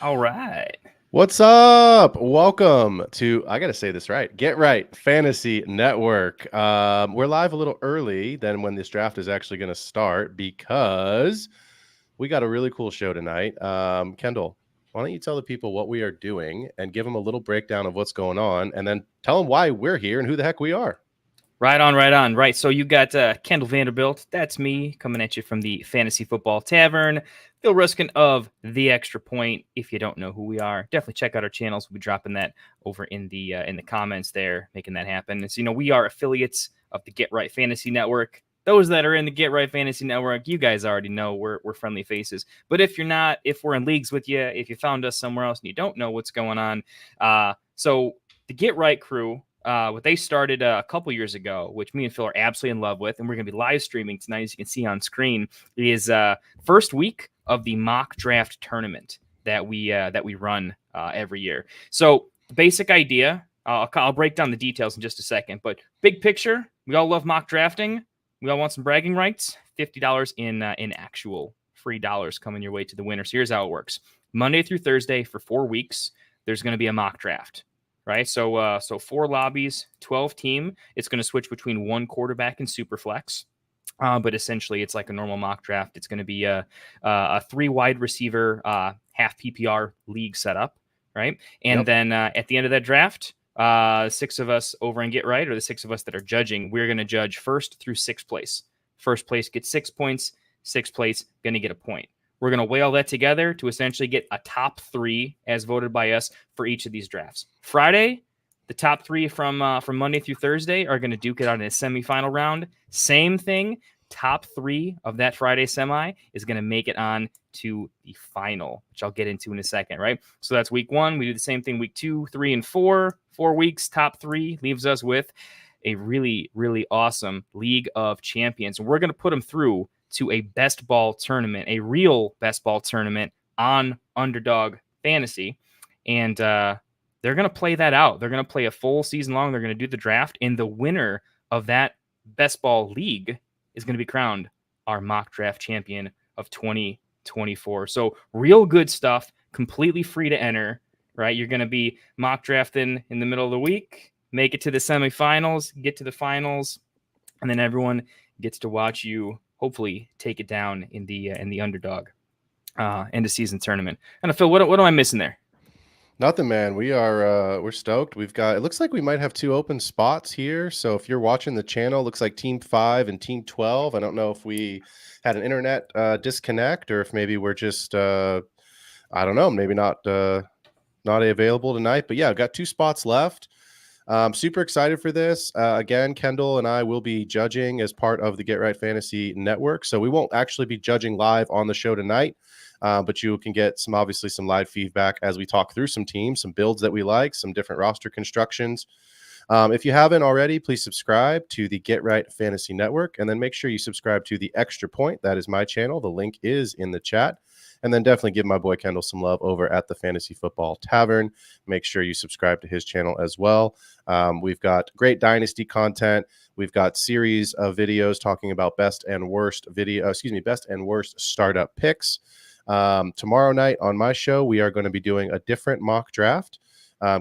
All right. What's up? Welcome to, I got to say this right, Get Right Fantasy Network. We're live a little early than when this draft is actually going to start because we got a really cool show tonight. Kendall, why don't you tell the people what we are doing and give them a little breakdown of what's going on and then tell them why we're here and who the heck we are? Right on, right on. Right. So you got Kendall Vanderbilt. That's me coming at you from the Fantasy Football Tavern. Phil Ruskin of The Extra Point. If you don't know who we are, definitely check out our channels. We'll be dropping that over in the comments there, making that happen. So, we are affiliates of the Get Right Fantasy Network. Those that are in the Get Right Fantasy Network, you guys already know we're friendly faces. But if you're not, if we're in leagues with you, if you found us somewhere else and you don't know what's going on, so the Get Right crew, what they started a couple years ago, which me and Phil are absolutely in love with, and we're going to be live streaming tonight, as you can see on screen, is first week of the mock draft tournament that we run every year. So basic idea, I'll break down the details in just a second, but big picture, we all love mock drafting. We all want some bragging rights. $50 in actual free dollars coming your way to the winner. So here's how it works: Monday through Thursday for 4 weeks, there's going to be a mock draft. Right, so 4 lobbies, 12 team. It's going to switch between 1 quarterback and super flex, but essentially it's like a normal mock draft. It's going to be a 3 wide receiver half PPR league setup, right? And Yep. then at the end of that draft, 6 of us over in Get Right, or the 6 of us that are judging, we're going to judge first through 6th place. First place gets 6 points. 6th place going to get a point. We're going to weigh all that together to essentially get a top 3 as voted by us for each of these drafts. Friday, the top 3 from Monday through Thursday are going to duke it out in a semifinal round. Same thing. Top 3 of that Friday semi is going to make it on to the final, which I'll get into in a second, right? So that's week 1. We do the same thing week 2, 3, and 4. 4 weeks, top 3 leaves us with a really, really awesome League of Champions. And we're going to put them through to a best ball tournament, a real best ball tournament on Underdog Fantasy. And they're going to play that out. They're going to play a full season long. They're going to do the draft. And the winner of that best ball league is going to be crowned our mock draft champion of 2024. So real good stuff, completely free to enter, right? You're going to be mock drafting in the middle of the week, make it to the semifinals, get to the finals, and then everyone gets to watch you hopefully take it down in the underdog end of season tournament. And Phil, what am I missing there? Nothing, man. We're stoked. We've got, it looks like we might have 2 open spots here. So if you're watching the channel, looks like Team 5 and Team 12. I don't know if we had an internet disconnect or if maybe we're just I don't know, maybe not available tonight. But yeah, I've got 2 spots left. Super excited for this. Again, Kendall and I will be judging as part of the Get Right Fantasy Network. So we won't actually be judging live on the show tonight. But you can get obviously some live feedback as we talk through some teams, some builds that we like, some different roster constructions. If you haven't already, please subscribe to the Get Right Fantasy Network, and then make sure you subscribe to the Extra Point. That is my channel. The link is in the chat. And then definitely give my boy Kendall some love over at the Fantasy Football Tavern. Make sure you subscribe to his channel as well. We've got great Dynasty content. We've got series of videos talking about best and worst startup picks. Tomorrow night on my show, we are going to be doing a different mock draft,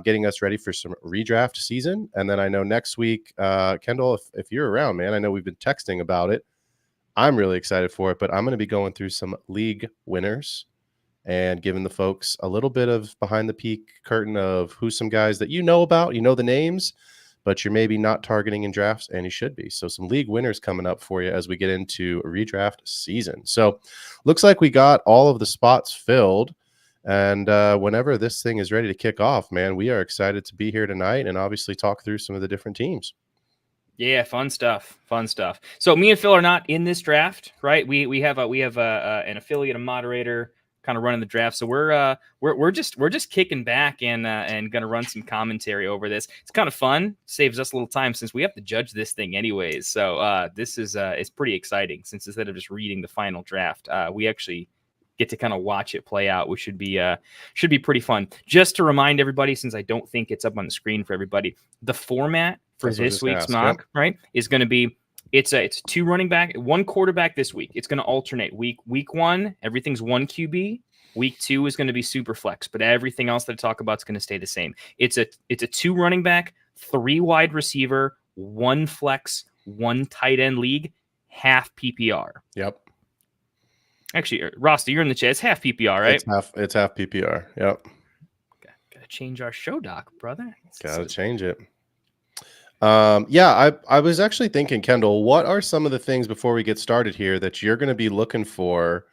getting us ready for some redraft season. And then I know next week, Kendall, if you're around, man, I know we've been texting about it. I'm really excited for it, but I'm going to be going through some league winners and giving the folks a little bit of behind the peak curtain of who some guys that you know about, the names, but you're maybe not targeting in drafts, and you should be. So some league winners coming up for you as we get into redraft season. So looks like we got all of the spots filled. And whenever this thing is ready to kick off, man, we are excited to be here tonight and obviously talk through some of the different teams. Yeah, fun stuff. Fun stuff. So me and Phil are not in this draft, right? We have an affiliate, a moderator, kind of running the draft. So we're just kicking back and gonna run some commentary over this. It's kind of fun. Saves us a little time since we have to judge this thing anyways. So this is it's pretty exciting since instead of just reading the final draft, we actually get to kind of watch it play out, which should be pretty fun. Just to remind everybody, since I don't think it's up on the screen for everybody, the format for this week's mock, right, is going to be It's a two running back, one quarterback this week. It's going to alternate week 1, everything's one QB. Week 2 is going to be super flex, but everything else that I talk about is going to stay the same. It's a 2 running back, 3 wide receiver, 1 flex, 1 tight end league, half PPR. Yep. Actually, Rosta, you're in the chat. It's half PPR, right? It's half PPR. Yep. Gotta change our show doc, brother. Gotta change it. Yeah, I was actually thinking, Kendall, what are some of the things before we get started here that you're going to be looking for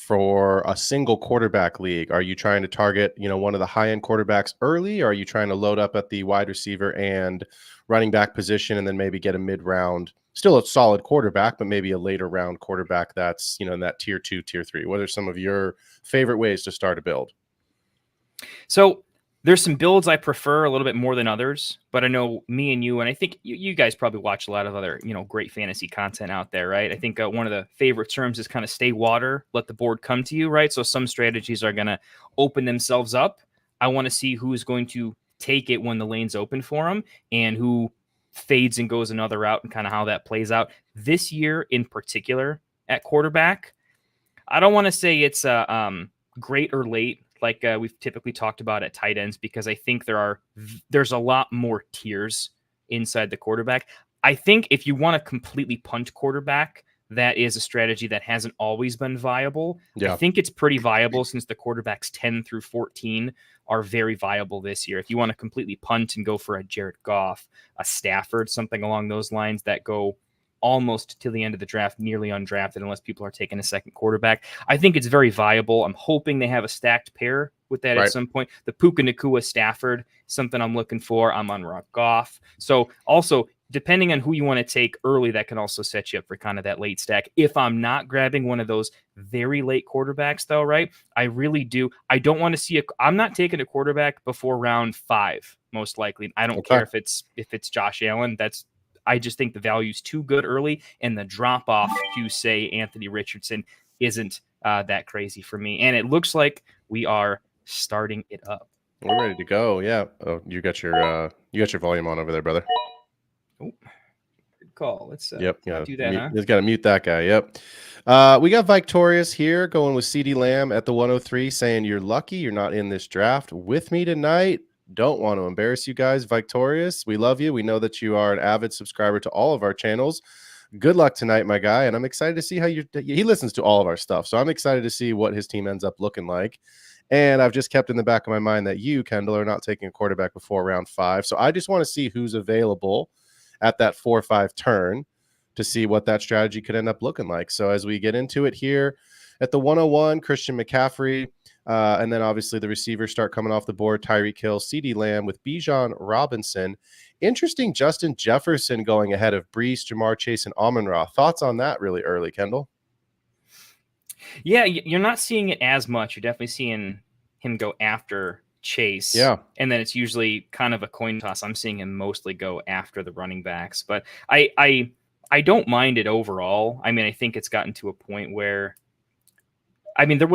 a single quarterback league? Are you trying to target, one of the high-end quarterbacks early? Or are you trying to load up at the wide receiver and running back position and then maybe get a mid-round, still a solid quarterback, but maybe a later round quarterback that's, in that tier 2, tier 3? What are some of your favorite ways to start a build? So there's some builds I prefer a little bit more than others, but I know me and you, and I think you guys probably watch a lot of other, great fantasy content out there, right? I think one of the favorite terms is kind of stay water, let the board come to you, right? So some strategies are going to open themselves up. I want to see who's going to take it when the lane's open for them and who fades and goes another route and kind of how that plays out. This year in particular at quarterback, I don't want to say it's great or late like we've typically talked about at tight ends, because I think there's a lot more tiers inside the quarterback. I think if you want to completely punt quarterback, that is a strategy that hasn't always been viable. Yeah. I think it's pretty viable since the quarterbacks 10 through 14 are very viable this year. If you want to completely punt and go for a Jared Goff, a Stafford, something along those lines that go almost to the end of the draft, nearly undrafted, unless people are taking a second quarterback, I think it's very viable. I'm hoping they have a stacked pair with that at some point. The Puka Nacua Stafford, something I'm looking for. I'm on Rock Goff. So also, depending on who you want to take early, that can also set you up for kind of that late stack. If I'm not grabbing one of those very late quarterbacks, though, right? I really do. I don't want to see I'm not taking a quarterback before round 5, most likely. I don't care if it's Josh Allen. I just think the value's too good early, and the drop off to say Anthony Richardson isn't that crazy for me. And it looks like we are starting it up. We're ready to go. Yeah. Oh, you got your volume on over there, brother. Oh, good call. Let's do that. Huh? He's got to mute that guy. Yep. We got Victorious here going with CeeDee Lamb at the 103, saying you're lucky you're not in this draft with me tonight. Don't want to embarrass you guys. Victorious, we love you. We know that you are an avid subscriber to all of our channels. Good luck tonight, my guy. And I'm excited to see how he listens to all of our stuff. So I'm excited to see what his team ends up looking like. And I've just kept in the back of my mind that you, Kendall, are not taking a quarterback before round 5. So I just want to see who's available at that 4 or 5 turn to see what that strategy could end up looking like. So as we get into it here at the 101, Christian McCaffrey, and then obviously the receivers start coming off the board. Tyreek Hill, CeeDee Lamb with Bijan Robinson. Interesting, Justin Jefferson going ahead of Brees, Jamar Chase, and Amon-Ra. Thoughts on that really early, Kendall? Yeah, you're not seeing it as much. You're definitely seeing him go after Chase. Yeah. And then it's usually kind of a coin toss. I'm seeing him mostly go after the running backs. But I don't mind it overall. I mean, I think it's gotten to a point where I think there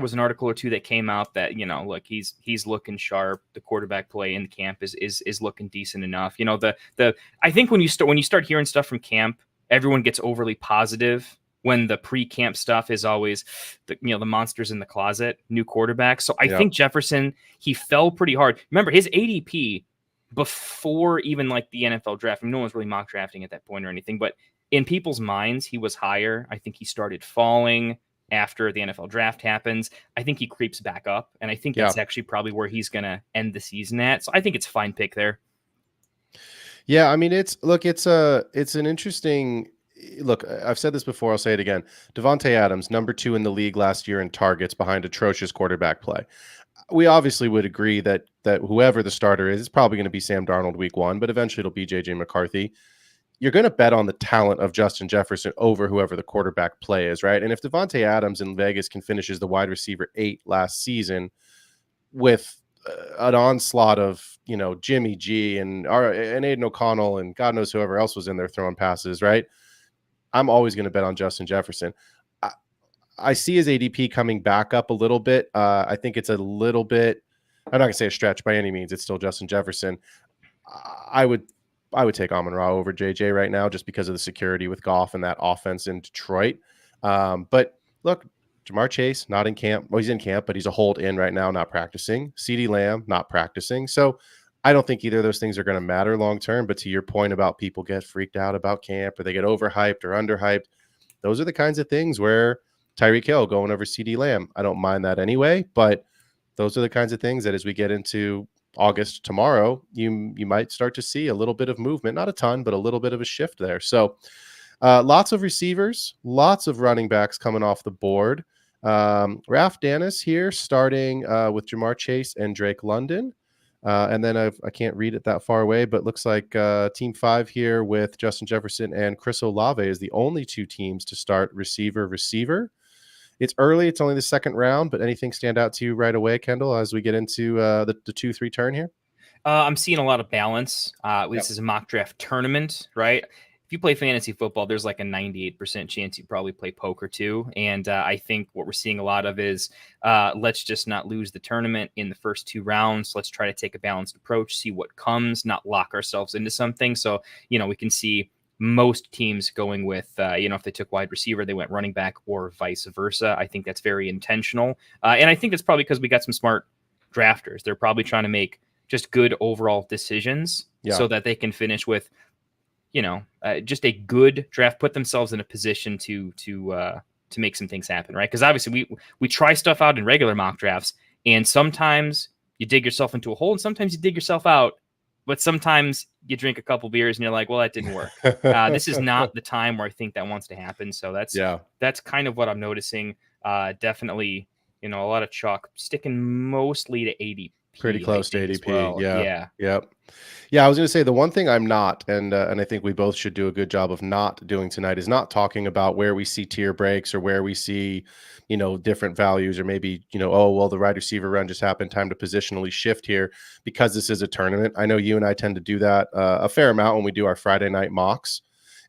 was an article or two that came out that, look, he's looking sharp. The quarterback play in camp is looking decent enough. I think when you start hearing stuff from camp, everyone gets overly positive when the pre-camp stuff is always the monsters in the closet, new quarterback. So I think Jefferson, he fell pretty hard. Remember his ADP before even like the NFL draft. I mean, no one's really mock drafting at that point or anything, but in people's minds, he was higher. I think he started falling after the NFL draft happens. I think he creeps back up, and I think that's actually probably where he's going to end the season at. So I think it's a fine pick there. Yeah, I mean, it's an interesting look. I've said this before. I'll say it again. Devontae Adams, number 2 in the league last year in targets behind atrocious quarterback play. We obviously would agree that whoever the starter is, it's probably going to be Sam Darnold week 1, but eventually it'll be JJ McCarthy. You're going to bet on the talent of Justin Jefferson over whoever the quarterback play is, right? And if Devontae Adams in Vegas can finish as the wide receiver 8 last season with an onslaught of, Jimmy G and Aiden O'Connell and God knows whoever else was in there throwing passes, right? I'm always going to bet on Justin Jefferson. I see his ADP coming back up a little bit. I think it's a little bit, I'm not going to say a stretch by any means. It's still Justin Jefferson. I would I would take Amon-Ra over JJ right now just because of the security with Goff and that offense in Detroit. But look, Jamar Chase, not in camp. Well, he's in camp, but he's a hold in right now, not practicing. CeeDee Lamb, not practicing. So I don't think either of those things are going to matter long term. But to your point about people get freaked out about camp or they get overhyped or underhyped, those are the kinds of things where Tyreek Hill going over CeeDee Lamb, I don't mind that anyway. But those are the kinds of things that as we get into August tomorrow, you might start to see a little bit of movement, not a ton, but a little bit of a shift there. So lots of receivers, lots of running backs coming off the board. Raf Danis here starting with Jamar Chase and Drake London. And then I can't read it that far away, but looks like Team 5 here with Justin Jefferson and Chris Olave is the only two teams to start receiver. It's early. It's only the second round, but anything stand out to you right away, Kendall, as we get into the 2-3 turn here? I'm seeing a lot of balance. This is a mock draft tournament, right? If you play fantasy football, there's like a 98% chance you probably play poker too. And I think what we're seeing a lot of is let's just not lose the tournament in the first 2 rounds. Let's try to take a balanced approach, see what comes, not lock ourselves into something. So, we can see most teams going with, if they took wide receiver, they went running back or vice versa. I think that's very intentional. And I think that's probably because we got some smart drafters. They're probably trying to make just good overall decisions so that they can finish with, just a good draft, put themselves in a position to make some things happen, right? Because obviously we try stuff out in regular mock drafts, and sometimes you dig yourself into a hole, and sometimes you dig yourself out. But sometimes you drink a couple beers and you're like, well, that didn't work. This is not the time where I think that wants to happen. So that's kind of what I'm noticing. Definitely, a lot of chalk sticking mostly to ADP. Pretty close to ADP. Well. Yeah. Yep. Yeah, I was going to say the one thing I'm not, and I think we both should do a good job of not doing tonight, is not talking about where we see tier breaks or where we see, different values, or maybe, the wide receiver run just happened, time to positionally shift here because this is a tournament. I know you and I tend to do that a fair amount when we do our Friday night mocks.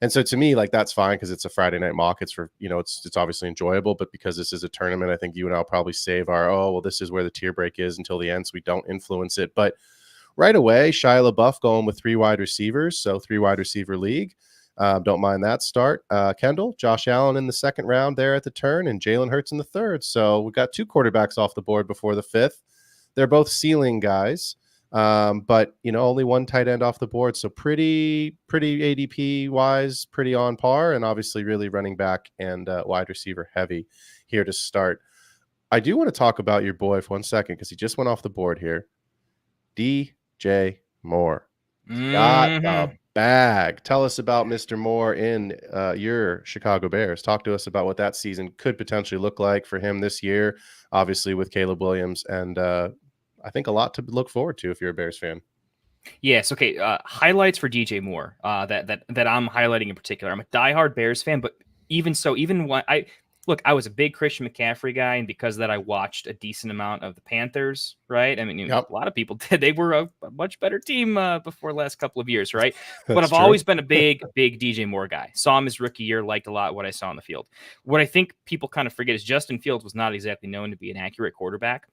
And so to me, like, that's fine because it's a Friday night mock. It's for, it's obviously enjoyable, but because this is a tournament, I think you and I'll probably save our, this is where the tier break is until the end, so we don't influence it. But right away, Shia LaBeouf going with 3 wide receivers, so 3 wide receiver league. Don't mind that start. Kendall, Josh Allen in the second round there at the turn, and Jalen Hurts in the third. So we've got 2 quarterbacks off the board before the 5th. They're both ceiling guys. But only 1 tight end off the board, so pretty ADP wise, pretty on par, and obviously really running back and wide receiver heavy here to start. I do want to talk about your boy for 1 second because he just went off the board here. DJ Moore got the bag. Tell us about Mr. Moore in your Chicago Bears. Talk to us about what that season could potentially look like for him this year, obviously with Caleb Williams, and I think a lot to look forward to if you're a Bears fan. Yes. Okay. Highlights for DJ Moore that I'm highlighting in particular. I'm a diehard Bears fan, but even when I was a big Christian McCaffrey guy, and because of that, I watched a decent amount of the Panthers. Right. I mean, a lot of people did. They were a much better team before the last couple of years. Right. But I've always been a big DJ Moore guy. Saw him his rookie year, liked a lot what I saw on the field. What I think people kind of forget is Justin Fields was not exactly known to be an accurate quarterback.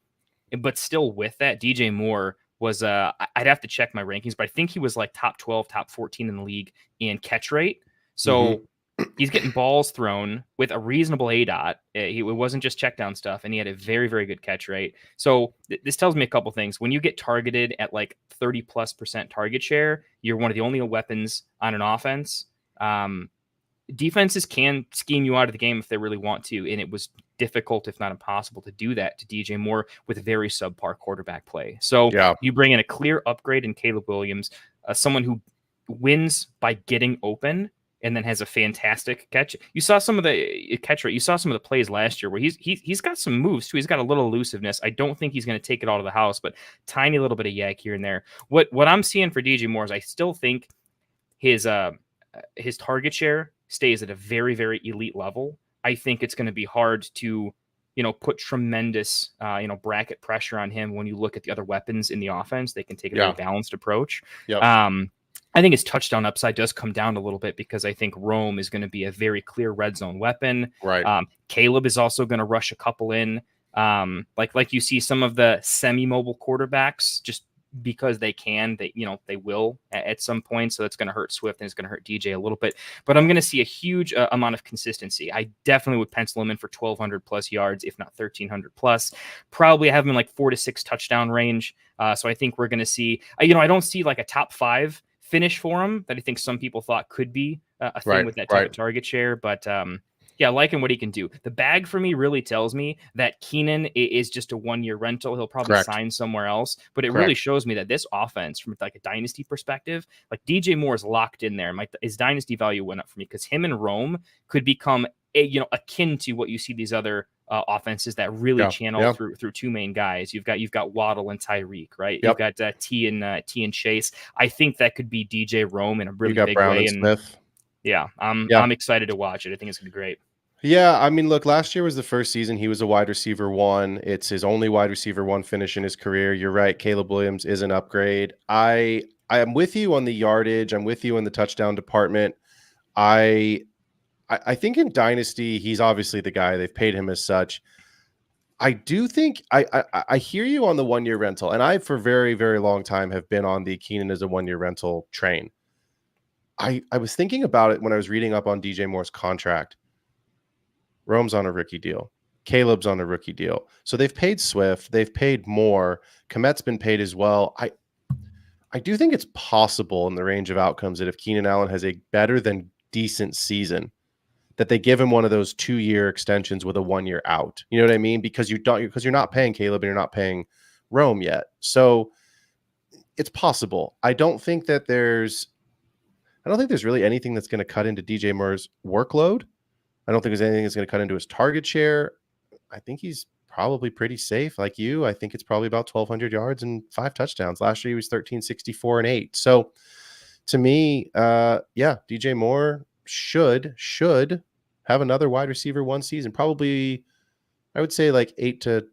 But still with that, DJ Moore was, I'd have to check my rankings, but I think he was like top 12, top 14 in the league in catch rate. So he's getting balls thrown with a reasonable ADOT. It wasn't just check down stuff, and he had a very, very good catch rate. So this tells me a couple things. When you get targeted at like 30+% target share, you're one of the only weapons on an offense. Defenses can scheme you out of the game if they really want to, and it was difficult, if not impossible, to do that to DJ Moore with very subpar quarterback play. So you bring in a clear upgrade in Caleb Williams, someone who wins by getting open and then has a fantastic catch. You saw some of the catch rate. You saw some of the plays last year where he's got some moves too. He's got a little elusiveness. I don't think he's going to take it all to the house, but tiny little bit of yak here and there. What I'm seeing for DJ Moore is I still think his target share stays at a very, very elite level. I think it's going to be hard to, put tremendous, bracket pressure on him when you look at the other weapons in the offense. They can take a very balanced approach. I think his touchdown upside does come down a little bit because I think Rome is going to be a very clear red zone weapon. Right. Caleb is also going to rush a couple in. Like you see some of the semi-mobile quarterbacks just because they can. They will at some point. So that's going to hurt Swift and it's going to hurt DJ a little bit. But I'm going to see a huge amount of consistency. I definitely would pencil him in for 1,200 plus yards, if not 1,300 plus. Probably have him in like 4 to 6 touchdown range. So I think we're going to see. I don't see like a top 5 finish for him that I think some people thought could be a thing with that type of target share. But yeah, liking what he can do. The bag for me really tells me that Keenan is just a 1-year rental. He'll probably sign somewhere else, but it really shows me that this offense, from like a dynasty perspective, like DJ Moore is locked in there. His dynasty value went up for me because him and Rome could become akin to what you see these other offenses that really channel through 2 main guys. You've got Waddle and Tyreek, right? You've got T and Chase. I think that could be DJ Rome in a really big Brown way. And Smith. Yeah, I'm excited to watch it. I think it's gonna be great. Yeah, I mean, look, last year was the first season he was a wide receiver 1. It's his only wide receiver 1 finish in his career. You're right, Caleb Williams is an upgrade. I am with you on the yardage. I'm with you in the touchdown department. I think in Dynasty, he's obviously the guy. They've paid him as such. I do think I hear you on the 1-year rental, and I, for a very, very long time, have been on the Keenan as a 1-year rental train. I was thinking about it when I was reading up on DJ Moore's contract. Rome's on a rookie deal. Caleb's on a rookie deal. So they've paid Swift. They've paid Moore. Komet's been paid as well. I do think it's possible in the range of outcomes that if Keenan Allen has a better than decent season, that they give him one of those 2-year extensions with a 1-year out. You know what I mean? Because you're not paying Caleb and you're not paying Rome yet. So it's possible. I don't think there's really anything that's going to cut into DJ Moore's workload. I don't think there's anything that's going to cut into his target share. I think he's probably pretty safe. Like you, I think it's probably about 1,200 yards and 5 touchdowns. Last year he was 1,364 and 8. So to me, DJ Moore should have another wide receiver 1 season. Probably, I would say like 8 to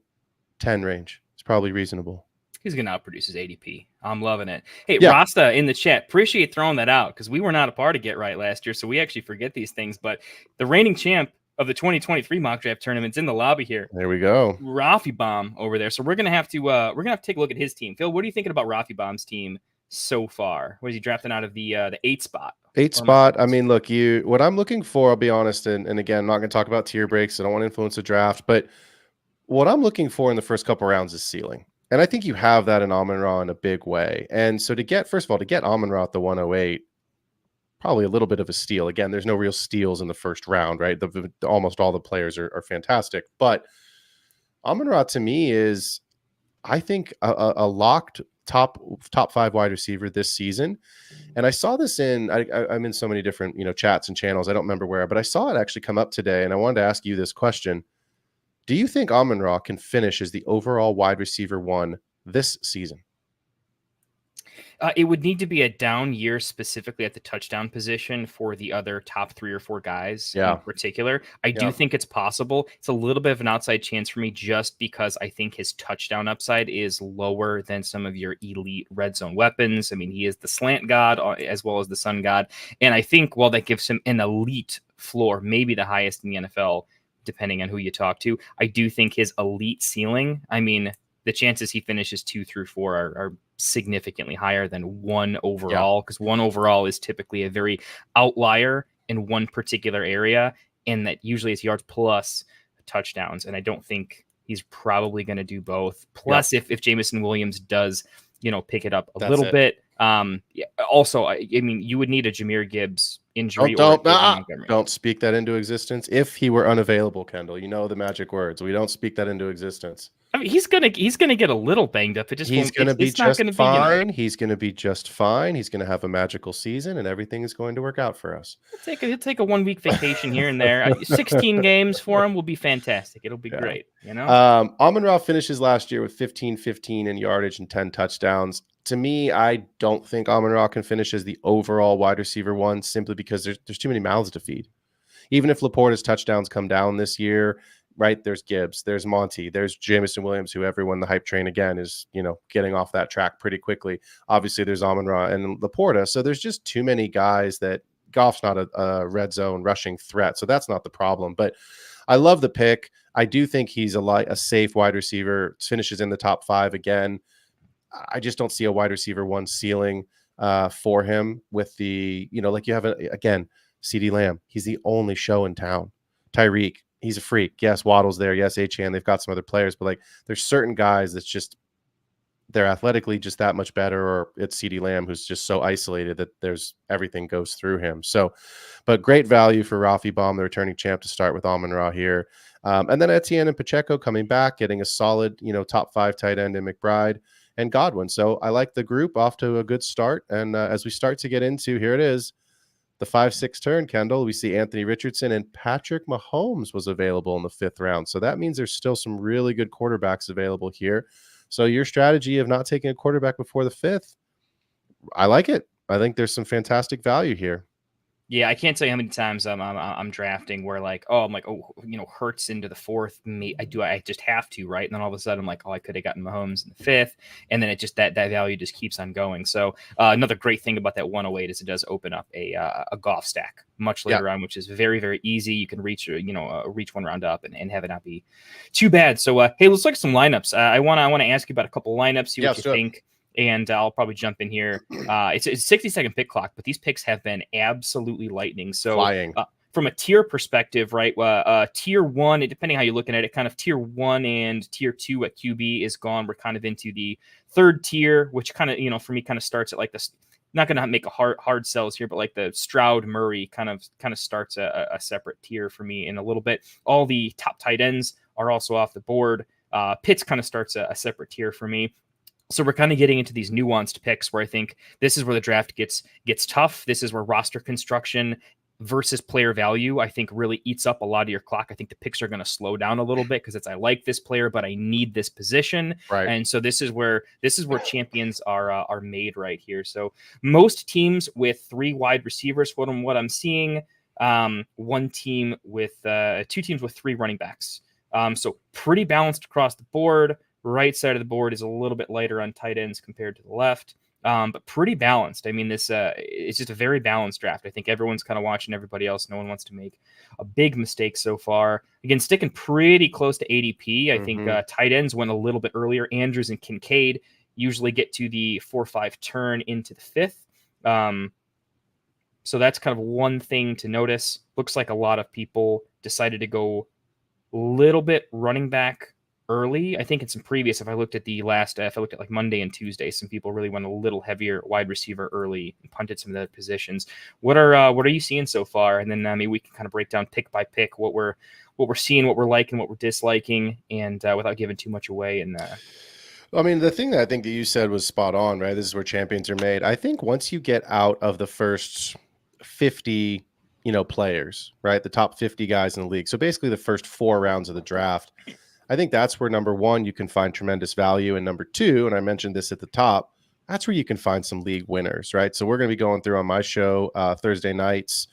10 range. It's probably reasonable. He's going to outproduce his ADP. I'm loving it. Hey, Rasta in the chat, appreciate throwing that out because we were not a part of Get Right last year, so we actually forget these things. But the reigning champ of the 2023 mock draft tournament's in the lobby here. There we go. Rafi Baum over there. So we're gonna have to take a look at his team. Phil, what are you thinking about Rafi Baum's team so far? What is he drafting out of the 8 spot? 8 spot. I mean, look, what I'm looking for, I'll be honest, and again, I'm not going to talk about tier breaks. I don't want to influence the draft, but what I'm looking for in the first couple rounds is ceiling. And I think you have that in Amon-Ra in a big way. And so to get Amon-Ra at the 108, probably a little bit of a steal. Again, there's no real steals in the first round, right? Almost all the players are fantastic. But Amon-Ra to me is, I think, a locked top 5 wide receiver this season. And I saw this I'm in so many different chats and channels. I don't remember where, but I saw it actually come up today. And I wanted to ask you this question. Do you think Amon-Ra can finish as the overall wide receiver 1 this season? It would need to be a down year specifically at the touchdown position for the other top 3 or 4 guys in particular. I do think it's possible. It's a little bit of an outside chance for me just because I think his touchdown upside is lower than some of your elite red zone weapons. I mean, he is the slant god as well as the sun god. And I think while that gives him an elite floor, maybe the highest in the NFL, depending on who you talk to, I do think his elite ceiling, I mean, the chances he finishes 2 through 4 are significantly higher than 1 overall, because 1 overall is typically a very outlier in one particular area, and that usually is yards plus touchdowns. And I don't think he's probably going to do both. Plus, if Jameson Williams does, pick it up a little bit. Also, I mean, you would need a Jameer Gibbs injury. Don't speak that into existence. If he were unavailable, Kendall, the magic words. We don't speak that into existence. I mean, he's gonna get a little banged up. He's gonna be just fine. He's gonna be just fine. He's gonna have a magical season, and everything is going to work out for us. He'll take a 1-week vacation here and there. 16 games for him will be fantastic. It'll be great. Amon-Ra finishes last year with 15-15 in yardage and 10 touchdowns. To me, I don't think Amon-Ra can finish as the overall wide receiver 1 simply because there's too many mouths to feed. Even if Laporta's touchdowns come down this year, right? There's Gibbs, there's Monty, there's Jameson Williams, who everyone, the hype train again is, getting off that track pretty quickly. Obviously, there's Amon-Ra and Laporta. So there's just too many guys that Goff's not a red zone rushing threat. So that's not the problem. But I love the pick. I do think he's a safe wide receiver, finishes in the top 5 again. I just don't see a wide receiver one ceiling for him with the, like you have, again, CeeDee Lamb. He's the only show in town. Tyreek, he's a freak. Yes, Waddle's there. Yes, Achane. They've got some other players, but like there's certain guys that's just, they're athletically just that much better, or it's CeeDee Lamb who's just so isolated that everything goes through him. So, but great value for Rafi Baum, the returning champ, to start with Amon-Ra here. And then Etienne and Pacheco coming back, getting a solid, top 5 tight end in McBride and Godwin. So I like the group, off to a good start. And as we start to get into, here it is, the 5-6 turn, Kendall, we see Anthony Richardson and Patrick Mahomes was available in the 5th round. So that means there's still some really good quarterbacks available here. So your strategy of not taking a quarterback before the 5th, I like it. I think there's some fantastic value here. Yeah, I can't tell you how many times I'm drafting where I'm like, Hurts into the 4th. I just have to, right? And then all of a sudden I'm like, I could have gotten Mahomes in the 5th, and then it just that value just keeps on going. So another great thing about that 108 is it does open up a golf stack much later on, which is very, very easy. You can reach one round up and have it not be too bad. So hey, let's look at some lineups. I want to ask you about a couple lineups, see what you think. And I'll probably jump in here. It's a 60-second pick clock, but these picks have been absolutely lightning. So from a tier perspective, right? Tier 1, depending how you're looking at it, kind of tier 1 and tier 2 at QB is gone. We're kind of into the 3rd tier, which kind of, for me, kind of starts at like this. Not going to make a hard sells here, but like the Stroud Murray kind of starts a separate tier for me in a little bit. All the top tight ends are also off the board. Pitts kind of starts a separate tier for me. So we're kind of getting into these nuanced picks where I think this is where the draft gets tough. This is where roster construction versus player value, I think, really eats up a lot of your clock. I think the picks are going to slow down a little bit because I like this player, but I need this position. Right. And so this is where champions are made right here. So most teams with 3 wide receivers, what I'm seeing, two teams with 3 running backs. So pretty balanced across the board. Right side of the board is a little bit lighter on tight ends compared to the left, but pretty balanced. I mean, this it's just a very balanced draft. I think everyone's kind of watching everybody else. No one wants to make a big mistake so far. Again, sticking pretty close to ADP. I think tight ends went a little bit earlier. Andrews and Kincaid usually get to the 4-5 turn into the 5th. So that's kind of one thing to notice. Looks like a lot of people decided to go a little bit running back early. I think in some previous, if I looked at like Monday and Tuesday, some people really went a little heavier wide receiver early and punted some of the positions. What are you seeing so far? And then maybe we can kind of break down pick by pick what we're seeing, what we're liking, what we're disliking, and without giving too much away. And I mean, the thing that I think that you said was spot on, right? This is where champions are made. I think once you get out of the first 50, players, right? The top 50 guys in the league. So basically the first 4 rounds of the draft, I think that's where, number 1, you can find tremendous value. And number 2, and I mentioned this at the top, that's where you can find some league winners, right? So we're going to be going through on my show Thursday nights,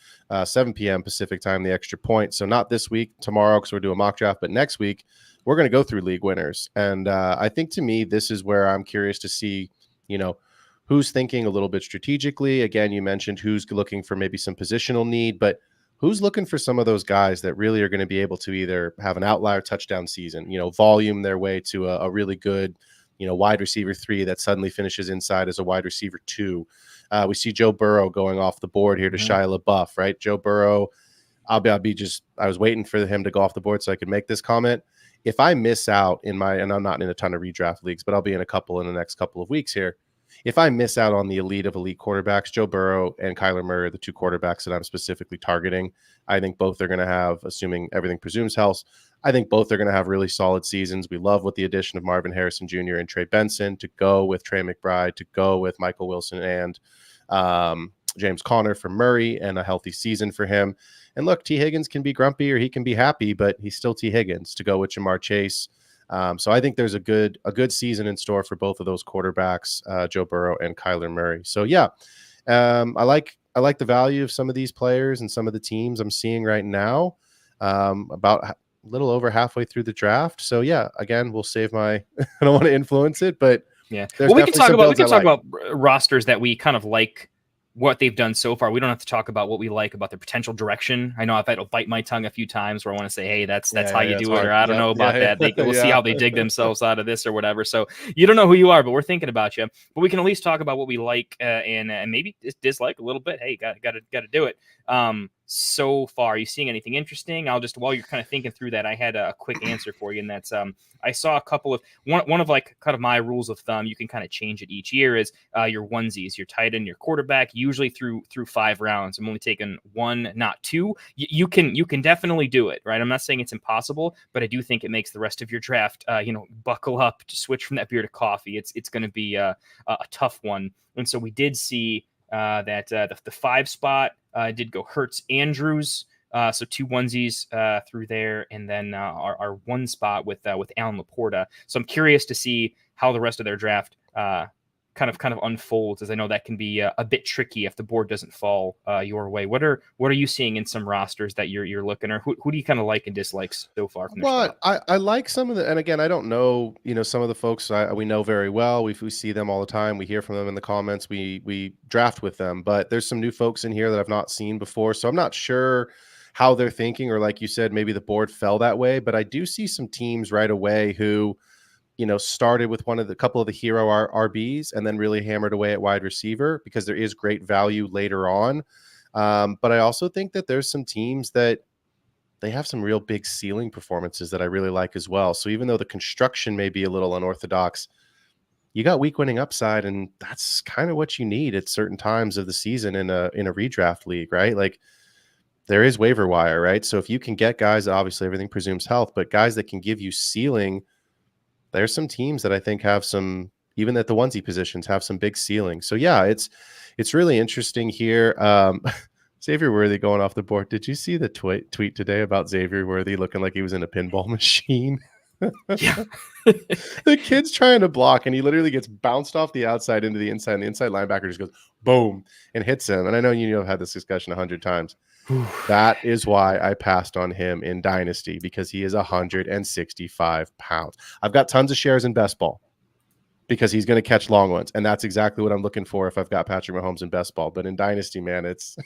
7 p.m. Pacific time, the extra point. So not this week, tomorrow, because we're doing a mock draft, but next week, we're going to go through league winners. And I think to me, this is where I'm curious to see, who's thinking a little bit strategically. Again, you mentioned who's looking for maybe some positional need, but who's looking for some of those guys that really are going to be able to either have an outlier touchdown season, volume their way to a really good, wide receiver 3 that suddenly finishes inside as a wide receiver 2. We see Joe Burrow going off the board here to Shia LaBeouf, right? Joe Burrow, I was waiting for him to go off the board so I could make this comment. If I miss out and I'm not in a ton of redraft leagues, but I'll be in a couple in the next couple of weeks here. If I miss out on the elite of elite quarterbacks, Joe Burrow and Kyler Murray are the 2 quarterbacks that I'm specifically targeting. I think both are going to have, assuming everything presumes health, I think both are going to have really solid seasons. We love with the addition of Marvin Harrison Jr. and Trey Benson to go with Trey McBride, to go with Michael Wilson and James Conner for Murray, and a healthy season for him. And look, T. Higgins can be grumpy or he can be happy, but he's still T. Higgins, to go with Jamar Chase. So I think there's a good season in store for both of those quarterbacks, Joe Burrow and Kyler Murray. So yeah, I like the value of some of these players and some of the teams I'm seeing right now, about a little over halfway through the draft. So yeah, again, we'll save my, I don't want to influence it, but yeah, well, we can talk about rosters that we kind of like what they've done so far. We don't have to talk about what we like about their potential direction. I know I've had to bite my tongue a few times where I want to say, hey, that's how you do it, hard. or I don't know about that. We'll see how they dig themselves out of this or whatever. So you don't know who you are, but we're thinking about you. But we can at least talk about what we like and maybe dislike a little bit. Hey, got to do it. So far, are you seeing anything interesting? I'll just, while you're kind of thinking through that, I had a quick answer for you, and that's I saw a couple of one of like kind of my rules of thumb. You can kind of change it each year. Is your onesies, your tight end, your quarterback, usually through 5 rounds. I'm only taking 1, not 2. You can definitely do it, right? I'm not saying it's impossible, but I do think it makes the rest of your draft, buckle up to switch from that beer to coffee. It's going to be a tough one, and so we did see that the 5 spot did go Hurts, Andrews. So 2 onesies through there, and then our 1 spot with Alan Laporta. So I'm curious to see how the rest of their draft kind of unfolds, as I know that can be a bit tricky if the board doesn't fall your way. What are you seeing in some rosters that you're looking, or who do you kind of like and dislike so far from Well, I like some of the, and again, I don't know, some of the folks we know very well. We see them all the time. We hear from them in the comments. We draft with them, but there's some new folks in here that I've not seen before. So I'm not sure how they're thinking, or like you said, maybe the board fell that way. But I do see some teams right away who, started with couple of the hero RBs and then really hammered away at wide receiver, because there is great value later on. But I also think that there's some teams that they have some real big ceiling performances that I really like as well. So even though the construction may be a little unorthodox, you got week winning upside, and that's kind of what you need at certain times of the season in a redraft league, right? Like, there is waiver wire, right? So if you can get guys, obviously everything presumes health, but guys that can give you ceiling, there's some teams that I think have some, even at the onesie positions, have some big ceiling. So yeah, it's really interesting here. Xavier Worthy going off the board. Did you see the tweet today about Xavier Worthy looking like he was in a pinball machine? Yeah. The kid's trying to block, and he literally gets bounced off the outside into the inside, and the inside linebacker just goes boom and hits him. And I know I've had this discussion 100 times. That is why I passed on him in Dynasty, because he is 165 pounds. I've got tons of shares in Best Ball because he's going to catch long ones, and that's exactly what I'm looking for if I've got Patrick Mahomes in Best Ball. But in Dynasty, man, it's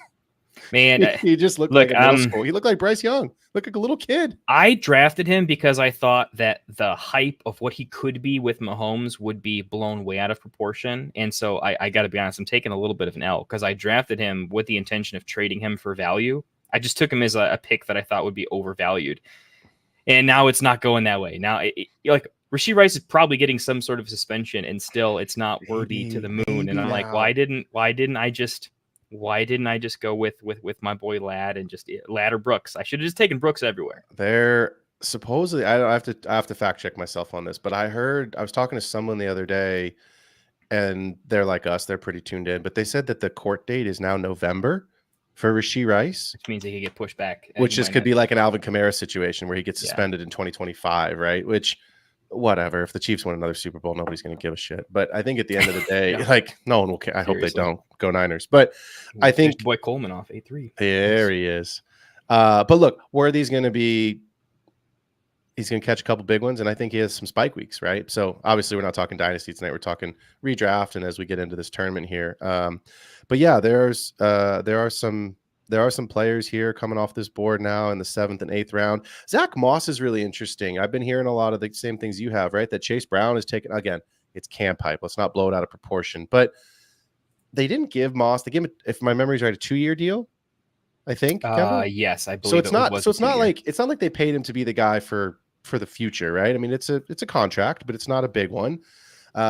he just looked like a middle school. He looked like Bryce Young, looked like a little kid. I drafted him because I thought that the hype of what he could be with Mahomes would be blown way out of proportion. And so I got to be honest, I'm taking a little bit of an L, because I drafted him with the intention of trading him for value. I just took him as a pick that I thought would be overvalued. And now it's not going that way. Now, like, Rashee Rice is probably getting some sort of suspension, and still it's not worthy to the moon. And I'm like, why didn't I just go with my boy Ladd and just Ladd or Brooks? I should have just taken Brooks everywhere. They're supposedly, I have to fact check myself on this, but I was talking to someone the other day, and they're like us, they're pretty tuned in, but they said that the court date is now November for Rashee Rice, which means he could get pushed back, which just could be like an Alvin Kamara situation where he gets suspended in 2025, right? Which, whatever, if the Chiefs win another Super Bowl, nobody's going to give a shit. But I think at the end of the day, like, no one will care. I hope they don't. Go Niners. But I think boy Coleman off 8-3. There he is. But look, Worthy's going to be, he's going to catch a couple big ones, and I think he has some spike weeks, right? So obviously we're not talking dynasty tonight. We're talking redraft, and as we get into this tournament here. But yeah, there are some players here coming off this board now in the 7th and 8th round. Zach Moss is really interesting. I've been hearing a lot of the same things you have, right? That Chase Brown is taken, again, it's camp hype. Let's not blow it out of proportion. But they didn't give Moss, they gave him, if my memory's right, a 2-year deal, I think. Yes, I believe so. It's not like they paid him to be the guy for the future, right? I mean, it's a contract, but it's not a big one.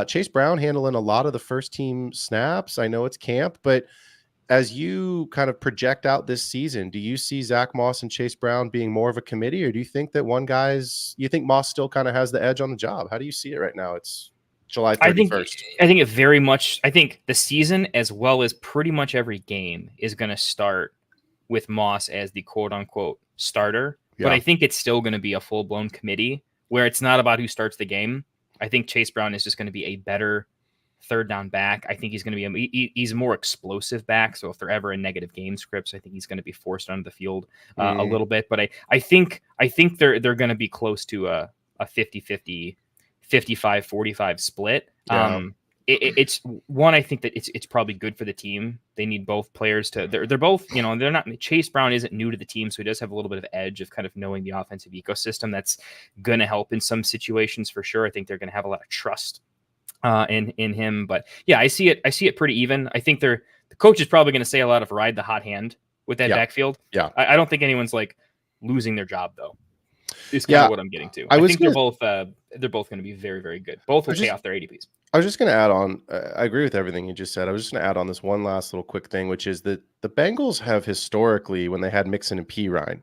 Chase Brown handling a lot of the first team snaps. I know it's camp, but as you kind of project out this season, do you see Zach Moss and Chase Brown being more of a committee, or do you think that you think Moss still kind of has the edge on the job? How do you see it right now? It's July 31st. I think it very much, I think the season, as well as pretty much every game, is going to start with Moss as the quote unquote starter. Yeah. But I think it's still going to be a full blown committee where it's not about who starts the game. I think Chase Brown is just going to be a better third down back. I think he's going to be he's a more explosive back. So if they're ever in negative game scripts, I think he's going to be forced onto the field a little bit. But I think they're going to be close to a 50-50, 55-45 split. Yeah. it's one. I think that it's probably good for the team. They need both players to. They're both, they're not. Chase Brown isn't new to the team, so he does have a little bit of edge of kind of knowing the offensive ecosystem. That's going to help in some situations for sure. I think they're going to have a lot of trust in him. But yeah, I see it pretty even. I think the coach is probably going to say a lot of ride the hot hand with that backfield. Yeah, I don't think anyone's like losing their job though. Is kind of what I'm getting to. I think they're both going to be very, very good. Both will pay off their ADPs. I was just going to add on. I agree with everything you just said. I was just going to add on this one last little quick thing, which is that the Bengals have historically, when they had Mixon and Pirine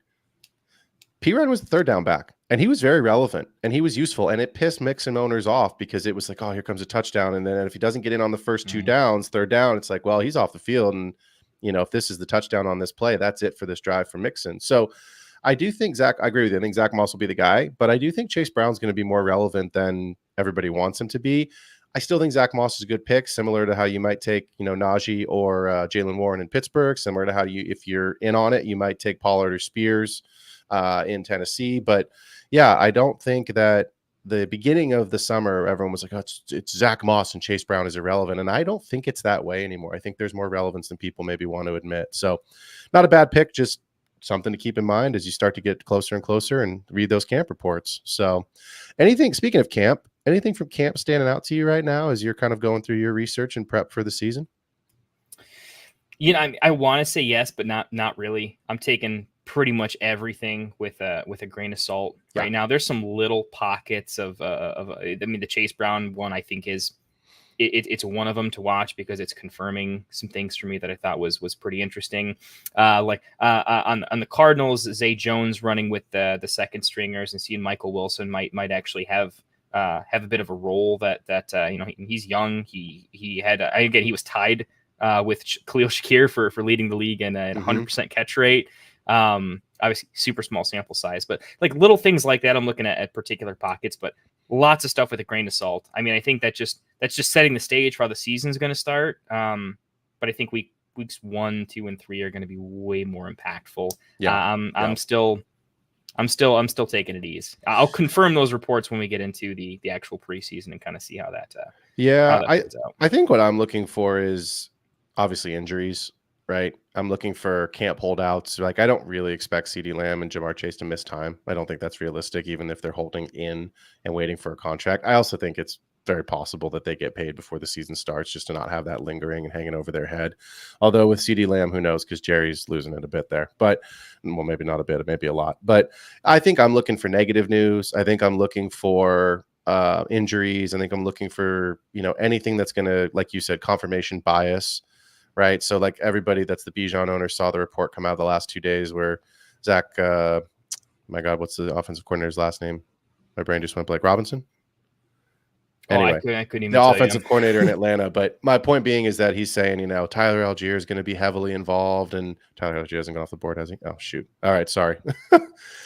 was the third down back, and he was very relevant and he was useful, and it pissed Mixon owners off because it was like, oh, here comes a touchdown, and then if he doesn't get in on the first two downs, third down, it's like, well, he's off the field, and if this is the touchdown on this play, that's it for this drive for Mixon. So I do think I agree with you. I think Zach Moss will be the guy, but I do think Chase Brown's going to be more relevant than everybody wants him to be. I still think Zach Moss is a good pick, similar to how you might take, Najee or Jalen Warren in Pittsburgh, similar to how if you're in on it, you might take Pollard or Spears in Tennessee. But yeah, I don't think that the beginning of the summer, everyone was like, oh, it's Zach Moss and Chase Brown is irrelevant. And I don't think it's that way anymore. I think there's more relevance than people maybe want to admit. So not a bad pick, just something to keep in mind as you start to get closer and closer and read those camp reports. So speaking of camp, anything from camp standing out to you right now as you're kind of going through your research and prep for the season? I want to say yes, but not really. I'm taking pretty much everything with a grain of salt right now. There's some little pockets of the Chase Brown one I think is it's one of them to watch because it's confirming some things for me that I thought was pretty interesting. On the Cardinals, Zay Jones running with the second stringers and seeing Michael Wilson might actually have a bit of a role that he's young. He had he was tied with Khalil Shakir for leading the league and a 100% catch rate. Obviously super small sample size, but like little things like that, I'm looking at particular pockets, but lots of stuff with a grain of salt. I mean, I think that's just setting the stage for how the season's going to start. But I think weeks 1, 2, and 3 are going to be way more impactful. I'm still taking it easy. I'll confirm those reports when we get into the actual preseason and kind of see how that turns out. I think what I'm looking for is obviously injuries, right? I'm looking for camp holdouts. Like, I don't really expect CeeDee Lamb and Jamar Chase to miss time. I don't think that's realistic, even if they're holding in and waiting for a contract. I also think it's very possible that they get paid before the season starts just to not have that lingering and hanging over their head. Although with CeeDee Lamb, who knows, because Jerry's losing it a bit there. But, well, maybe not a bit, maybe a lot. But I think I'm looking for negative news. I think I'm looking for injuries. I think I'm looking for, anything that's going to, like you said, confirmation bias. Right. So like everybody that's the Bijan owner saw the report come out the last 2 days where Zach, my God, what's the offensive coordinator's last name? My brain just went blank. Robinson. Anyway, I couldn't even the tell offensive coordinator in Atlanta. But my point being is that he's saying, Tyler Algier is going to be heavily involved, and Tyler Algier hasn't gone off the board, has he? Oh, shoot. All right. Sorry.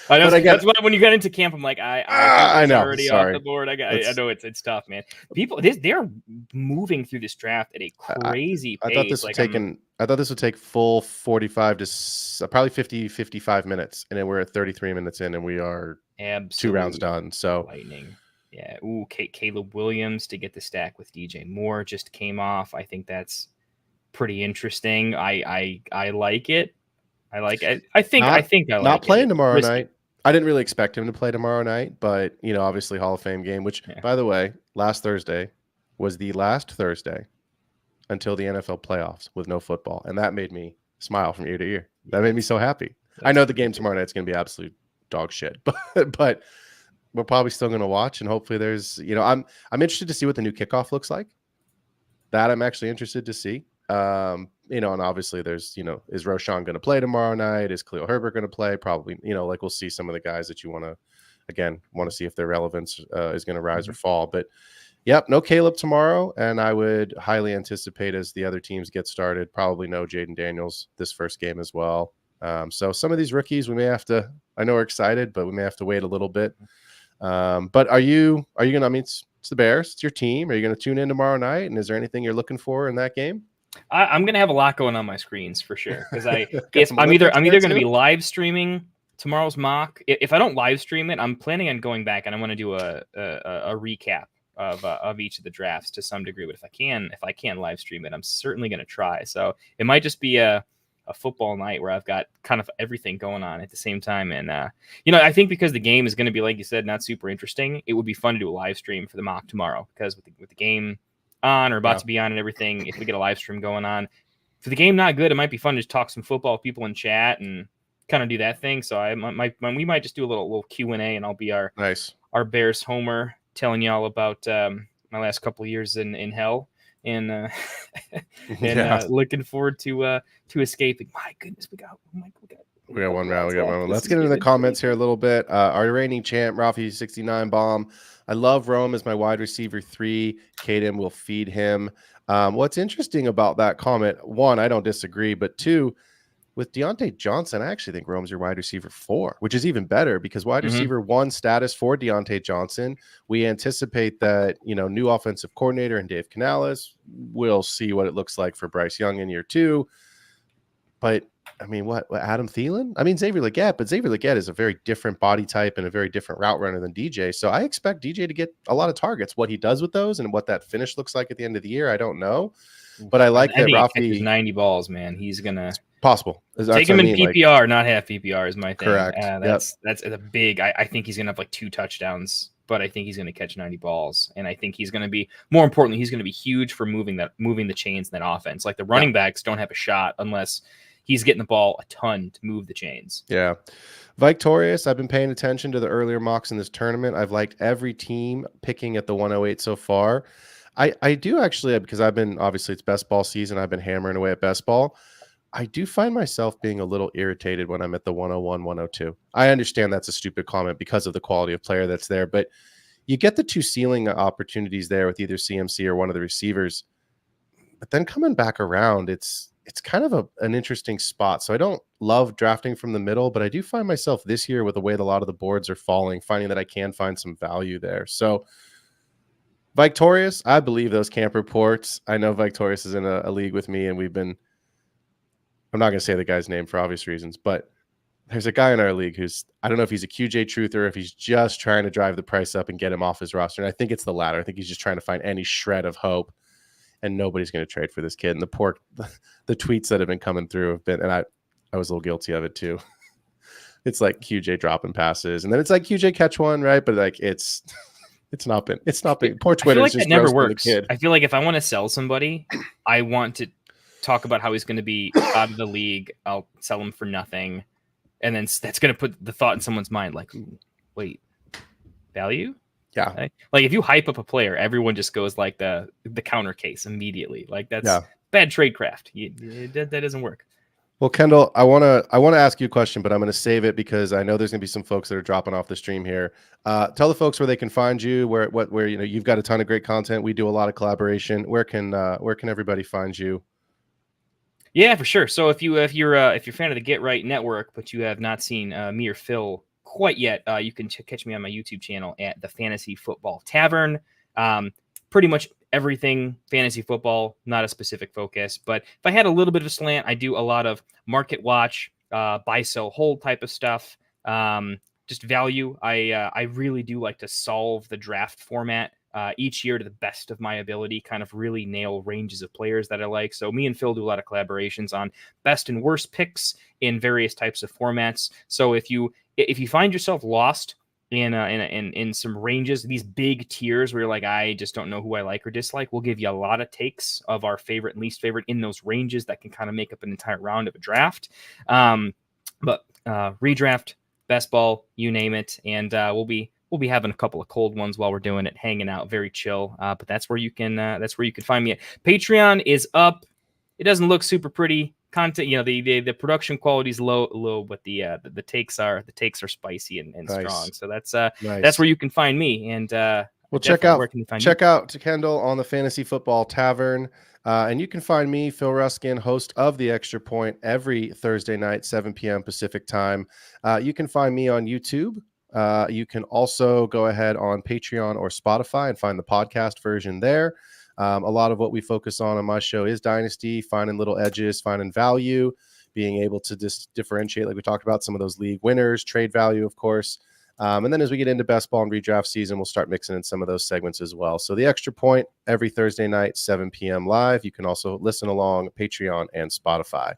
I know, that's why when you got into camp, I'm like, I know already off the board. I know it's tough, man. People, they're moving through this draft at a crazy pace. I thought this would take full 45 to probably 50, 55 minutes, and then we're at 33 minutes in, and we are 2 rounds done. So lightning. Yeah. Ooh, Caleb Williams to get the stack with DJ Moore just came off. I think that's pretty interesting. I like it. I like it. I think I like not playing it. tomorrow night. I didn't really expect him to play tomorrow night, but obviously Hall of Fame game, which by the way, last Thursday was the last Thursday until the NFL playoffs with no football. And that made me smile from ear to ear. That made me so happy. I know the game tomorrow night is going to be absolute dog shit, but we're probably still going to watch, and hopefully there's, I'm interested to see what the new kickoff looks like. That I'm actually interested to see. And obviously there's, is Roshan going to play tomorrow night? Is Khalil Herbert going to play? Probably, like we'll see some of the guys that you want to see if their relevance is going to rise or fall. But yep, no Caleb tomorrow. And I would highly anticipate as the other teams get started, probably no Jaden Daniels this first game as well. So some of these rookies, we may have to, I know we're excited, but we may have to wait a little bit. But are you going to, it's the Bears, it's your team. Are you going to tune in tomorrow night? And is there anything you're looking for in that game? I'm going to have a lot going on my screens for sure. Cause I'm either going to be live streaming tomorrow's mock. If I don't live stream it, I'm planning on going back and I want to do a recap of each of the drafts to some degree. But if I can live stream it, I'm certainly going to try. So it might just be a football night where I've got kind of everything going on at the same time. And, I think because the game is going to be, like you said, not super interesting, it would be fun to do a live stream for the mock tomorrow, because with the game on or about to be on and everything, if we get a live stream going on, for the game not good, it might be fun to just talk some football with people in chat and kind of do that thing. So we might just do a little Q&A, and I'll be our Bears homer telling you all about my last couple of years in hell. And looking forward to escaping. My goodness, we got one round. Let's get into the comments here a little bit. Our reigning champ, Rafi69 Bomb. I love Rome as my wide receiver 3. Caden will feed him. What's interesting about that comment, 1, I don't disagree, but 2, with Deontay Johnson, I actually think Rome's your wide receiver 4, which is even better, because wide receiver 1 status for Deontay Johnson. We anticipate that, new offensive coordinator and Dave Canales will see what it looks like for Bryce Young in year 2. But I mean, what Adam Thielen? I mean, Xavier Legette, but Xavier Legette is a very different body type and a very different route runner than DJ. So I expect DJ to get a lot of targets. What he does with those and what that finish looks like at the end of the year, I don't know. But I like that Rafi 90 balls, man. He's gonna possible. Take him in PPR, not half PPR is my thing. Correct. That's a big. I think he's gonna have like 2 touchdowns, but I think he's gonna catch 90 balls, and I think he's gonna be, more importantly, he's gonna be huge for moving the chains in that offense. Like the running backs don't have a shot unless he's getting the ball a ton to move the chains. Yeah. Victorious, I've been paying attention to the earlier mocks in this tournament. I've liked every team picking at the 108 so far. I do actually, because obviously it's best ball season. I've been hammering away at best ball. I do find myself being a little irritated when I'm at the 101, 102. I understand that's a stupid comment because of the quality of player that's there, but you get the 2 ceiling opportunities there with either CMC or one of the receivers. But then coming back around, it's kind of an interesting spot. So I don't love drafting from the middle, but I do find myself this year, with the way that a lot of the boards are falling, finding that I can find some value there. So Victorious, I believe those camp reports. I know Victorious is in a league with me, and I'm not going to say the guy's name for obvious reasons, but there's a guy in our league I don't know if he's a QJ truther or if he's just trying to drive the price up and get him off his roster. And I think it's the latter. I think he's just trying to find any shred of hope, and nobody's going to trade for this kid. And the tweets that have been coming through have been, and I was a little guilty of it too. It's like QJ dropping passes, and then it's like QJ catch one, right? But like it's not been. Poor Twitter. I feel like that never works. I feel like if I want to sell somebody, I want to talk about how he's going to be out of the league. I'll sell him for nothing, and then that's going to put the thought in someone's mind, like, ooh, wait, value? Yeah. Okay. Like if you hype up a player, everyone just goes like the counter case immediately. Like that's bad trade craft. That doesn't work. Well, Kendall, I want to ask you a question, but I'm going to save it because I know there's going to be some folks that are dropping off the stream here. Tell the folks where they can find you, where you've got a ton of great content. We do a lot of collaboration. Where can everybody find you? Yeah, for sure. So if you're a fan of the Get Right Network, but you have not seen me or Phil quite yet, you can catch me on my YouTube channel at the Fantasy Football Tavern. Pretty much everything fantasy football, not a specific focus. But if I had a little bit of a slant, I do a lot of market watch, buy, sell, hold type of stuff. Just value. I really do like to solve the draft format each year to the best of my ability, kind of really nail ranges of players that I like. So me and Phil do a lot of collaborations on best and worst picks in various types of formats. So if you find yourself lost in some ranges, these big tiers where you're like, I just don't know who I like or dislike, we'll give you a lot of takes of our favorite and least favorite in those ranges that can kind of make up an entire round of a draft. But redraft, best ball, you name it, and we'll be having a couple of cold ones while we're doing it, hanging out, very chill. But that's where you can find me at. Patreon is up. It doesn't look super pretty. Content, the production quality is low, but the takes are spicy and nice. Strong. So that's nice. That's where you can find me. And well, check out to Kendall on the Fantasy Football Tavern, and you can find me, Phil Ruskin, host of the Extra Point, every Thursday night, 7 p.m. Pacific time. You can find me on YouTube. You can also go ahead on Patreon or Spotify and find the podcast version there. A lot of what we focus on my show is Dynasty, finding little edges, finding value, being able to just differentiate, like we talked about, some of those league winners, trade value, of course. And then as we get into best ball and redraft season, we'll start mixing in some of those segments as well. So the Extra Point every Thursday night, 7 p.m. live. You can also listen along Patreon and Spotify.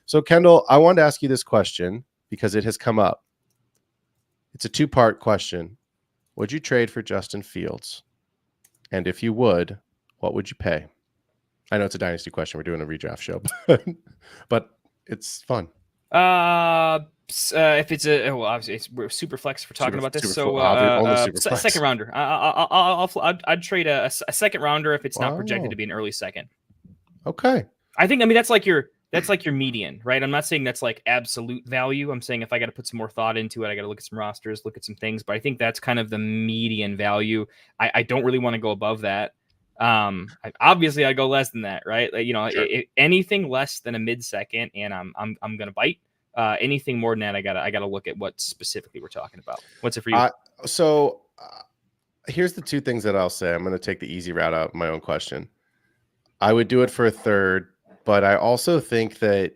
So Kendall, I wanted to ask you this question because it has come up. It's a two-part question. Would you trade for Justin Fields? And if you would, what would you pay? I know it's a dynasty question. We're doing a redraft show, but it's fun. If it's obviously we're super flex for talking about this. So only super flex. Second rounder. I'd trade a second rounder if it's not projected to be an early second. Okay. I mean that's like your median, right? I'm not saying that's like absolute value. I'm saying if I got to put some more thought into it, I got to look at some rosters, look at some things. But I think that's kind of the median value. I don't really want to go above that. Obviously I'd go less than that, right? Like, sure. Anything less than a mid second, and I'm gonna bite. Anything more than that, I gotta look at what specifically we're talking about. What's it for you? Here's the two things that I'll say. I'm gonna take the easy route out of my own question. I would do it for a third, but I also think that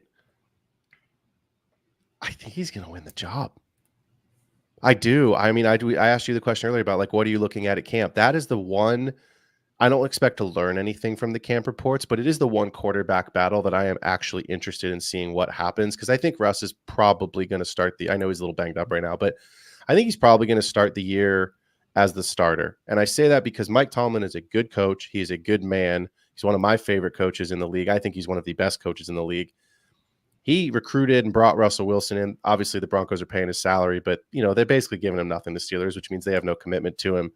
he's gonna win the job. I do. I mean, I asked you the question earlier about like, what are you looking at camp? That is the one. I don't expect to learn anything from the camp reports, but it is the one quarterback battle that I am actually interested in seeing what happens, because I think Russ is probably going to start I know he's a little banged up right now, but I think he's probably going to start the year as the starter. And I say that because Mike Tomlin is a good coach. He is a good man. He's one of my favorite coaches in the league. I think he's one of the best coaches in the league. He recruited and brought Russell Wilson in. Obviously, the Broncos are paying his salary, but they're basically giving him nothing, the Steelers, which means they have no commitment to him.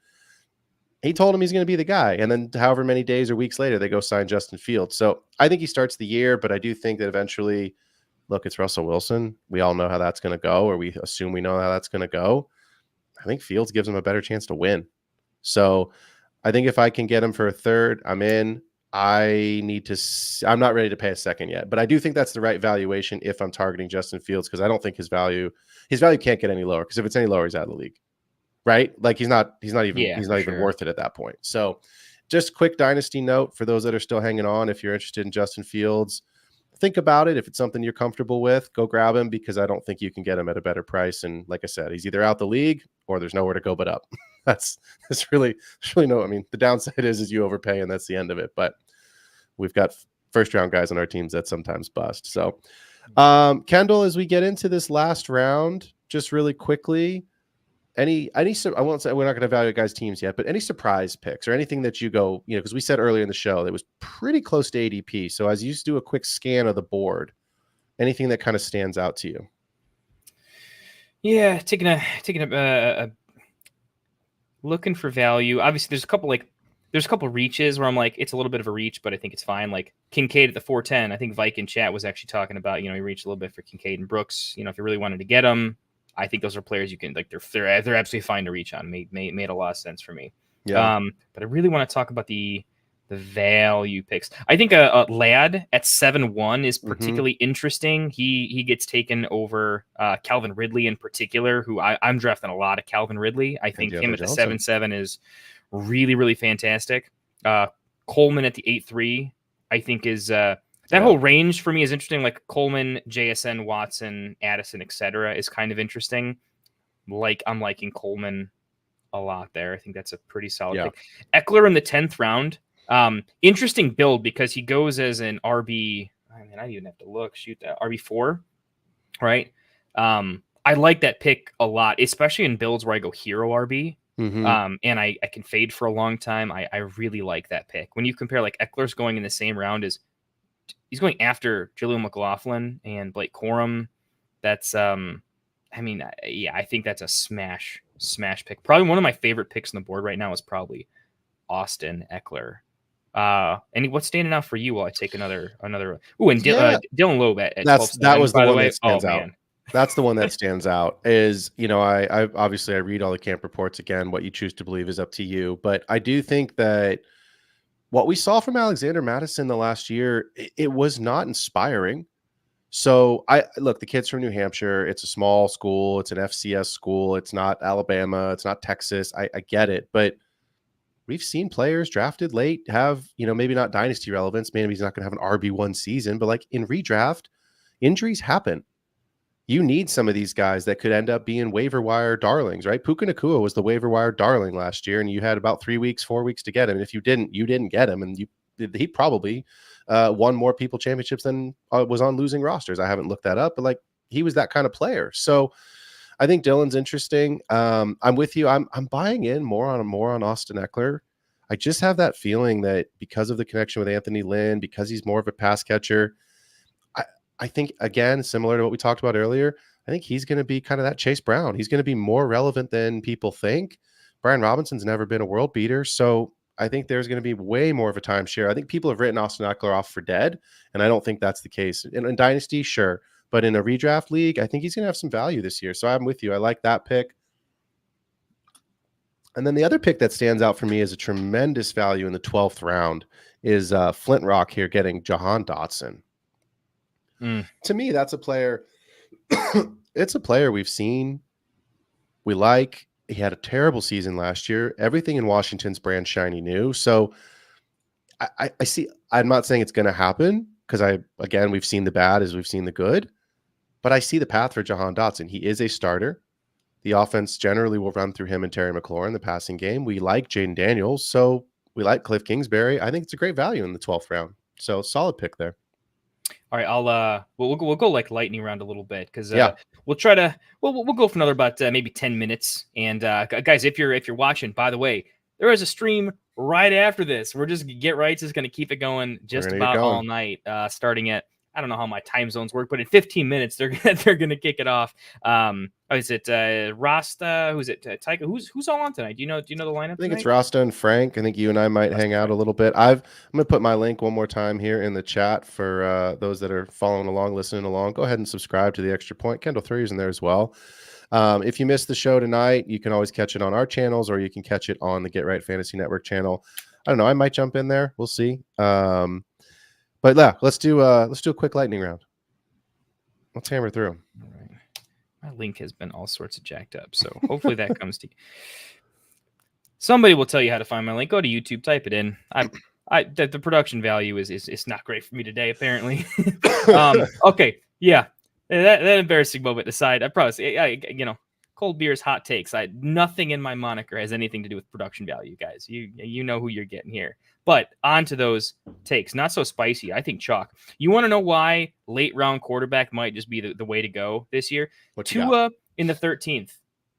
He told him he's going to be the guy. And then however many days or weeks later, they go sign Justin Fields. So I think he starts the year, but I do think that eventually, look, it's Russell Wilson. We all know how that's going to go, or we assume we know how that's going to go. I think Fields gives him a better chance to win. So I think if I can get him for a third, I'm in. I'm not ready to pay a second yet, but I do think that's the right valuation if I'm targeting Justin Fields, because I don't think his value can't get any lower, because if it's any lower, he's out of the league. Right? Like he's not even worth it at that point. So just quick dynasty note for those that are still hanging on. If you're interested in Justin Fields, think about it. If it's something you're comfortable with, go grab him, because I don't think you can get him at a better price. And like I said, he's either out the league or there's nowhere to go but up. That's really no, I mean, the downside is you overpay and that's the end of it. But we've got first round guys on our teams that sometimes bust. So Kendall, as we get into this last round, just really quickly, I won't say we're not going to evaluate guys' teams yet, but any surprise picks or anything that you go, because we said earlier in the show that was pretty close to ADP. So as you just do a quick scan of the board, anything that kind of stands out to you? Yeah, taking a looking for value. Obviously, there's a couple reaches where I'm like, it's a little bit of a reach, but I think it's fine. Like Kincaid at the 410. I think Vike in chat was actually talking about, he reached a little bit for Kincaid and Brooks. If you really wanted to get them, I think those are players you can like. They're absolutely fine to reach on. Made a lot of sense for me. Yeah. But I really want to talk about the value picks. I think a Ladd at 7-1 is particularly interesting. He gets taken over Calvin Ridley in particular, who I'm drafting a lot of Calvin Ridley. I think him at the 7-7 is really, really fantastic. Coleman at the 8-3, I think is that whole range for me is interesting. Like Coleman, JSN, Watson, Addison, etc. is kind of interesting. Like I'm liking Coleman a lot there. I think that's a pretty solid pick. Eckler in the 10th round. Interesting build because he goes as an RB. I mean, I don't even have to look. Shoot that RB4, right? I like that pick a lot, especially in builds where I go hero RB. And I can fade for a long time. I really like that pick. When you compare like Eckler's going in the same round as he's going after Jaleel McLaughlin and Blake Corum. That's I think that's a smash pick. Probably one of my favorite picks on the board right now is probably Austin Eckler. And what's standing out for you while I take another? Ooh, and Dylan Loeb at 12. That was the one that stands out. Man. That's the one that stands out. Is I obviously I read all the camp reports again. What you choose to believe is up to you, but I do think that what we saw from Alexander Mattison the last year, it was not inspiring. So the kid's from New Hampshire. It's a small school. It's an FCS school. It's not Alabama. It's not Texas. I get it, but we've seen players drafted late have, maybe not dynasty relevance. Maybe he's not going to have an RB1 season, but like in redraft, injuries happen. you need some of these guys that could end up being waiver wire darlings, right? Puka Nacua was the waiver wire darling last year, and you had about 3 weeks, 4 weeks to get him. And if you didn't get him, and he probably won more people championships than was on losing rosters. I haven't looked that up, but like he was that kind of player. So I think Dylan's interesting. I'm with you. I'm buying in more on Austin Eckler. I just have that feeling that because of the connection with Anthony Lynn, because he's more of a pass catcher, I think, again, similar to what we talked about earlier, I think he's going to be kind of that Chase Brown. He's going to be more relevant than people think. Brian Robinson's never been a world beater, so I think there's going to be way more of a timeshare. I think people have written Austin Eckler off for dead, and I don't think that's the case. In Dynasty, sure, but in a redraft league, I think he's going to have some value this year. So I'm with you. I like that pick. And then the other pick that stands out for me as a tremendous value in the 12th round is Flint Rock here getting Jahan Dotson. To me, that's a player. It's a player we've seen. We like. He had a terrible season last year. Everything in Washington's brand shiny new. So I see. I'm not saying it's going to happen because we've seen the bad as we've seen the good, but I see the path for Jahan Dotson. He is a starter. The offense generally will run through him and Terry McLaurin, the passing game. We like Jaden Daniels, so we like Cliff Kingsbury. I think it's a great value in the 12th round. So solid pick there. All right, we'll go like lightning round a little bit because Yeah. we'll go for another about maybe 10 minutes. And guys, if you're watching, by the way, there is a stream right after this. We're just Get Right's is going to keep it going just about all night, starting at, I don't know how my time zones work, but in 15 minutes they're going to kick it off. Is it Rasta? Who's it? Tyka? Who's all on tonight? Do you know the lineup? I think it's Rasta and Frank. I think you and I might hang out a little bit. I'm going to put my link one more time here in the chat for those that are following along, listening along. Go ahead and subscribe to the Extra Point. Kendall 3 is in there as well. If you missed the show tonight, you can always catch it on our channels, or you can catch it on the Get Right Fantasy Network channel. I don't know. I might jump in there. We'll see. But yeah, let's do a quick lightning round. Let's hammer through them. All right. My link has been all sorts of jacked up, so hopefully that comes to you. Somebody will tell you how to find my link. Go to YouTube, type it in. The production value is not great for me today, apparently. Okay, yeah, that embarrassing moment aside, I promise. Cold beers, hot takes. Nothing in my moniker has anything to do with production value, guys. You know who you're getting here. But on to those takes. Not so spicy. I think chalk. You want to know why late round quarterback might just be the way to go this year? Tua in the 13th.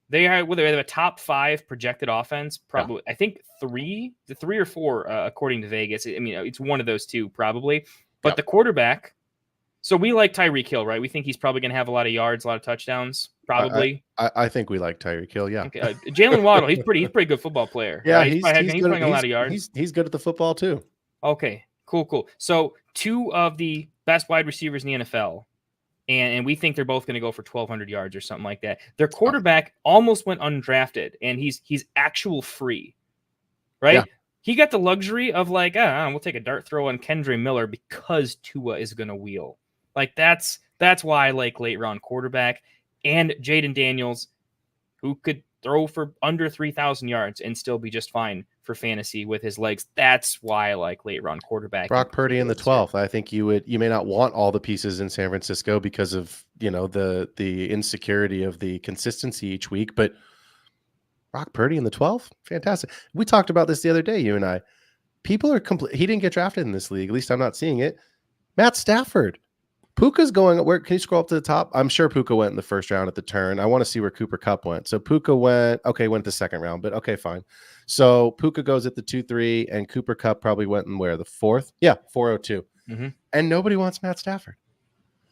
They have a top 5 projected offense. Probably, yeah. I think 3 or 4 according to Vegas. I mean, it's one of those two probably. But the quarterback. So we like Tyreek Hill, right? We think he's probably going to have a lot of yards, a lot of touchdowns, probably. I think we like Tyreek Hill, yeah. Okay. Jalen Waddle, he's pretty good football player. Yeah, right? He's playing a lot of yards. He's good at the football too. Okay, cool. So 2 of the best wide receivers in the NFL, and we think they're both going to go for 1,200 yards or something like that. Their quarterback almost went undrafted, and he's actual free, right? Yeah. He got the luxury of like, we'll take a dart throw on Kendre Miller because Tua is going to wheel. Like that's why I like late round quarterback. And Jaden Daniels, who could throw for under 3,000 yards and still be just fine for fantasy with his legs. That's why I like late round quarterback. Brock Purdy in the 12th. I think you may not want all the pieces in San Francisco because of the insecurity of the consistency each week, but Brock Purdy in the 12th, fantastic. We talked about this the other day, you and I. People are he didn't get drafted in this league. At least I'm not seeing it. Matt Stafford. Puka's going where? Can you scroll up to the top? I'm sure Puka went in the first round at the turn. I want to see where Cooper Kupp went. So Puka went the second round, but okay, fine. So Puka goes at the 2-3, and Cooper Kupp probably went in where? The 4th? Yeah, 402. Mm-hmm. And nobody wants Matt Stafford.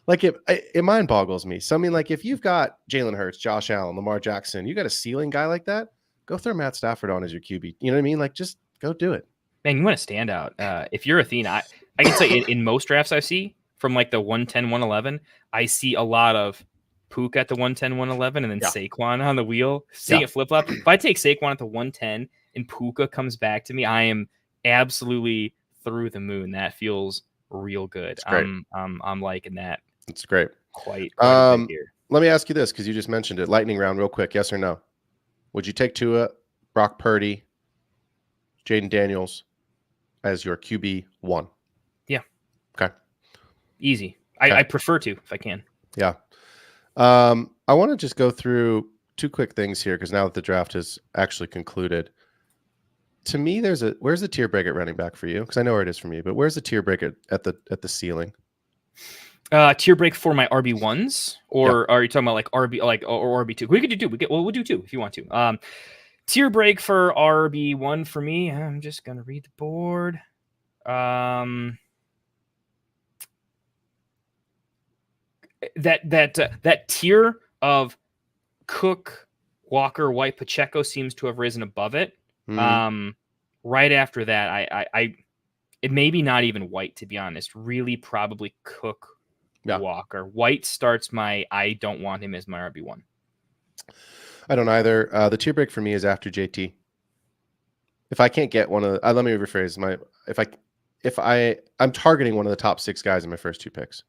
Like it mind boggles me. So I mean, like if you've got Jalen Hurts, Josh Allen, Lamar Jackson, you got a ceiling guy like that, go throw Matt Stafford on as your QB. You know what I mean? Like just go do it. Man, you want to stand out. If you're Athena, I can say in most drafts I see, from like the 110, 111, I see a lot of Puka at the 110, 111, and then Saquon on the wheel, seeing it flip flop. If I take Saquon at the 110 and Puka comes back to me, I am absolutely through the moon. That feels real good. I'm liking that. It's great. Quite a bit here. Let me ask you this, because you just mentioned it. Lightning round real quick. Yes or no? Would you take Tua, Brock Purdy, Jaden Daniels as your QB1? Yeah. Okay. Easy. I prefer to, if I can. Yeah. I want to just go through two quick things here because now that the draft has actually concluded, to me, where's the tier break at running back for you? Because I know where it is for me, but where's the tier break at the ceiling? Tier break for my RB1s, or Yep. are you talking about like RB or RB2? We could do two. We'll do two if you want to. Tier break for RB1 for me. I'm just gonna read the board. That tier of Cook, Walker, White, Pacheco seems to have risen above it. Mm-hmm. Right after that, it may be not even White, to be honest. Really, probably Cook, Yeah. Walker. White starts I don't want him as my RB1. I don't either. The tier break for me is after JT. If I can't get one of the, let me rephrase I'm targeting one of the top 6 guys in my first 2 picks.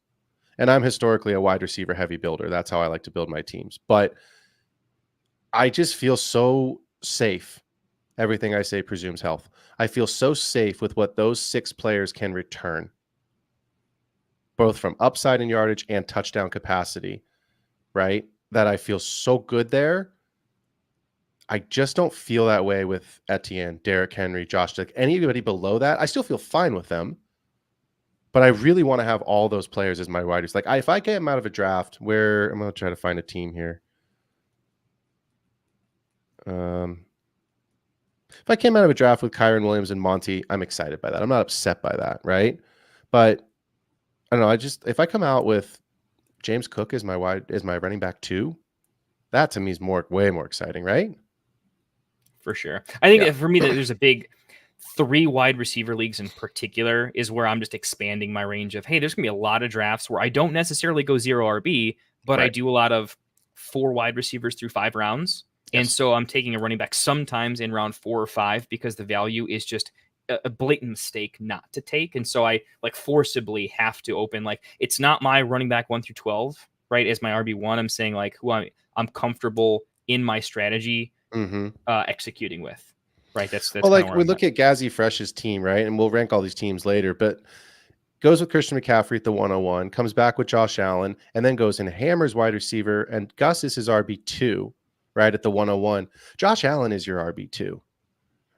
And I'm historically a wide receiver heavy builder. That's how I like to build my teams. But I just feel so safe. Everything I say presumes health. I feel so safe with what those 6 players can return, both from upside and yardage and touchdown capacity, right? That I feel so good there. I just don't feel that way with Etienne, Derrick Henry, Josh. Like anybody below that, I still feel fine with them. But I really want to have all those players as my wide receivers. Like if I get them out of a draft, where I'm going to try to find a team here. If I came out of a draft with Kyron Williams and Monty, I'm excited by that. I'm not upset by that, right? But I don't know. If I come out with James Cook as my running back 2, that to me is way more exciting, right? For sure. I think for me, there's a big 3 wide receiver leagues in particular is where I'm just expanding my range of, hey, there's going to be a lot of drafts where I don't necessarily go 0 RB, but I do a lot of 4 wide receivers through 5 rounds. Yes. And so I'm taking a running back sometimes in round 4 or 5 because the value is just a blatant mistake not to take. And so I like forcibly have to open, like, it's not my running back 1 through 12, right? As my RB1, I'm saying like who I'm comfortable in my strategy executing with. Right, that's well, like we look at Gazzy Fresh's team, right? And we'll rank all these teams later, but goes with Christian McCaffrey at the 101, comes back with Josh Allen, and then goes and hammers wide receiver, and Gus is his RB2, right, at the 101. Josh Allen is your RB2,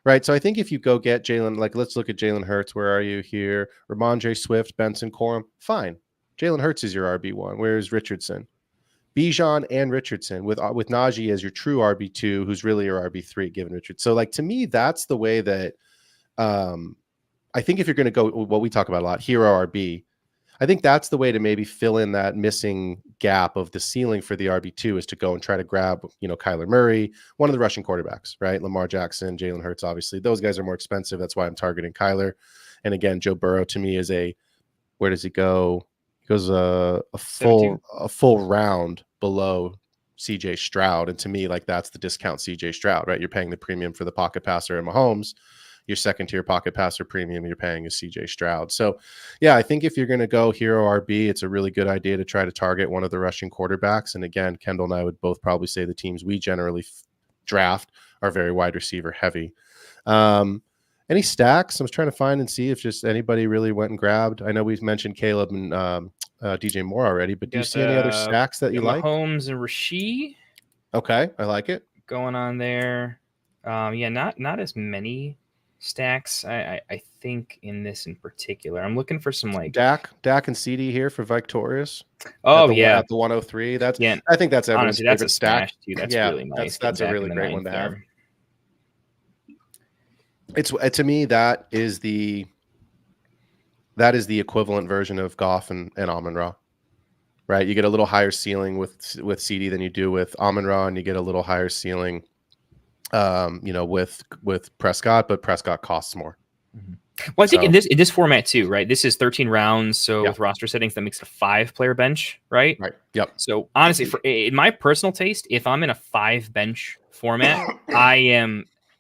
right? So I think if you go get Jalen, like let's look at Jalen Hurts. Where are you here? Ramondre Swift, Benson, Corum. Fine. Jalen Hurts is your RB1. Where's Richardson? Bijan and Richardson with Najee as your true RB2, who's really your RB3 given Richard. So like to me, that's the way that I think if you're going to go what we talk about a lot, hero RB, I think that's the way to maybe fill in that missing gap of the ceiling for the RB2 is to go and try to grab, Kyler Murray, one of the Russian quarterbacks, right? Lamar Jackson, Jalen Hurts, obviously. Those guys are more expensive. That's why I'm targeting Kyler. And again, Joe Burrow to me is where does he go? He goes a full round below CJ Stroud. And to me, like that's the discount CJ Stroud, right? You're paying the premium for the pocket passer in Mahomes. Your second tier pocket passer premium you're paying is CJ Stroud. So yeah, I think if you're going to go hero RB, it's a really good idea to try to target one of the rushing quarterbacks. And again, Kendall and I would both probably say the teams we generally draft are very wide receiver heavy. Any stacks? I was trying to find and see if just anybody really went and grabbed. I know we've mentioned Caleb and DJ Moore already, but do you see any other stacks that you like? Mahomes and Rasheed. Okay, I like it. Going on there. Not as many stacks. I think in this in particular, I'm looking for some like Dak and CD here for Victorious. Oh at the 103. That's I think that's everyone's honestly, favorite stack. Too. That's really nice. That's a really great one to have. It's to me that is the equivalent version of Goff and Amon-Ra, right? You get a little higher ceiling with CD than you do with Amon-Ra, and you get a little higher ceiling, with Prescott, but Prescott costs more. Mm-hmm. Well, I think in this format too, right? This is 13 rounds, so with roster settings, that makes it a 5-player bench, right? Right. Yep. So honestly, in my personal taste, if I'm in a 5 bench format,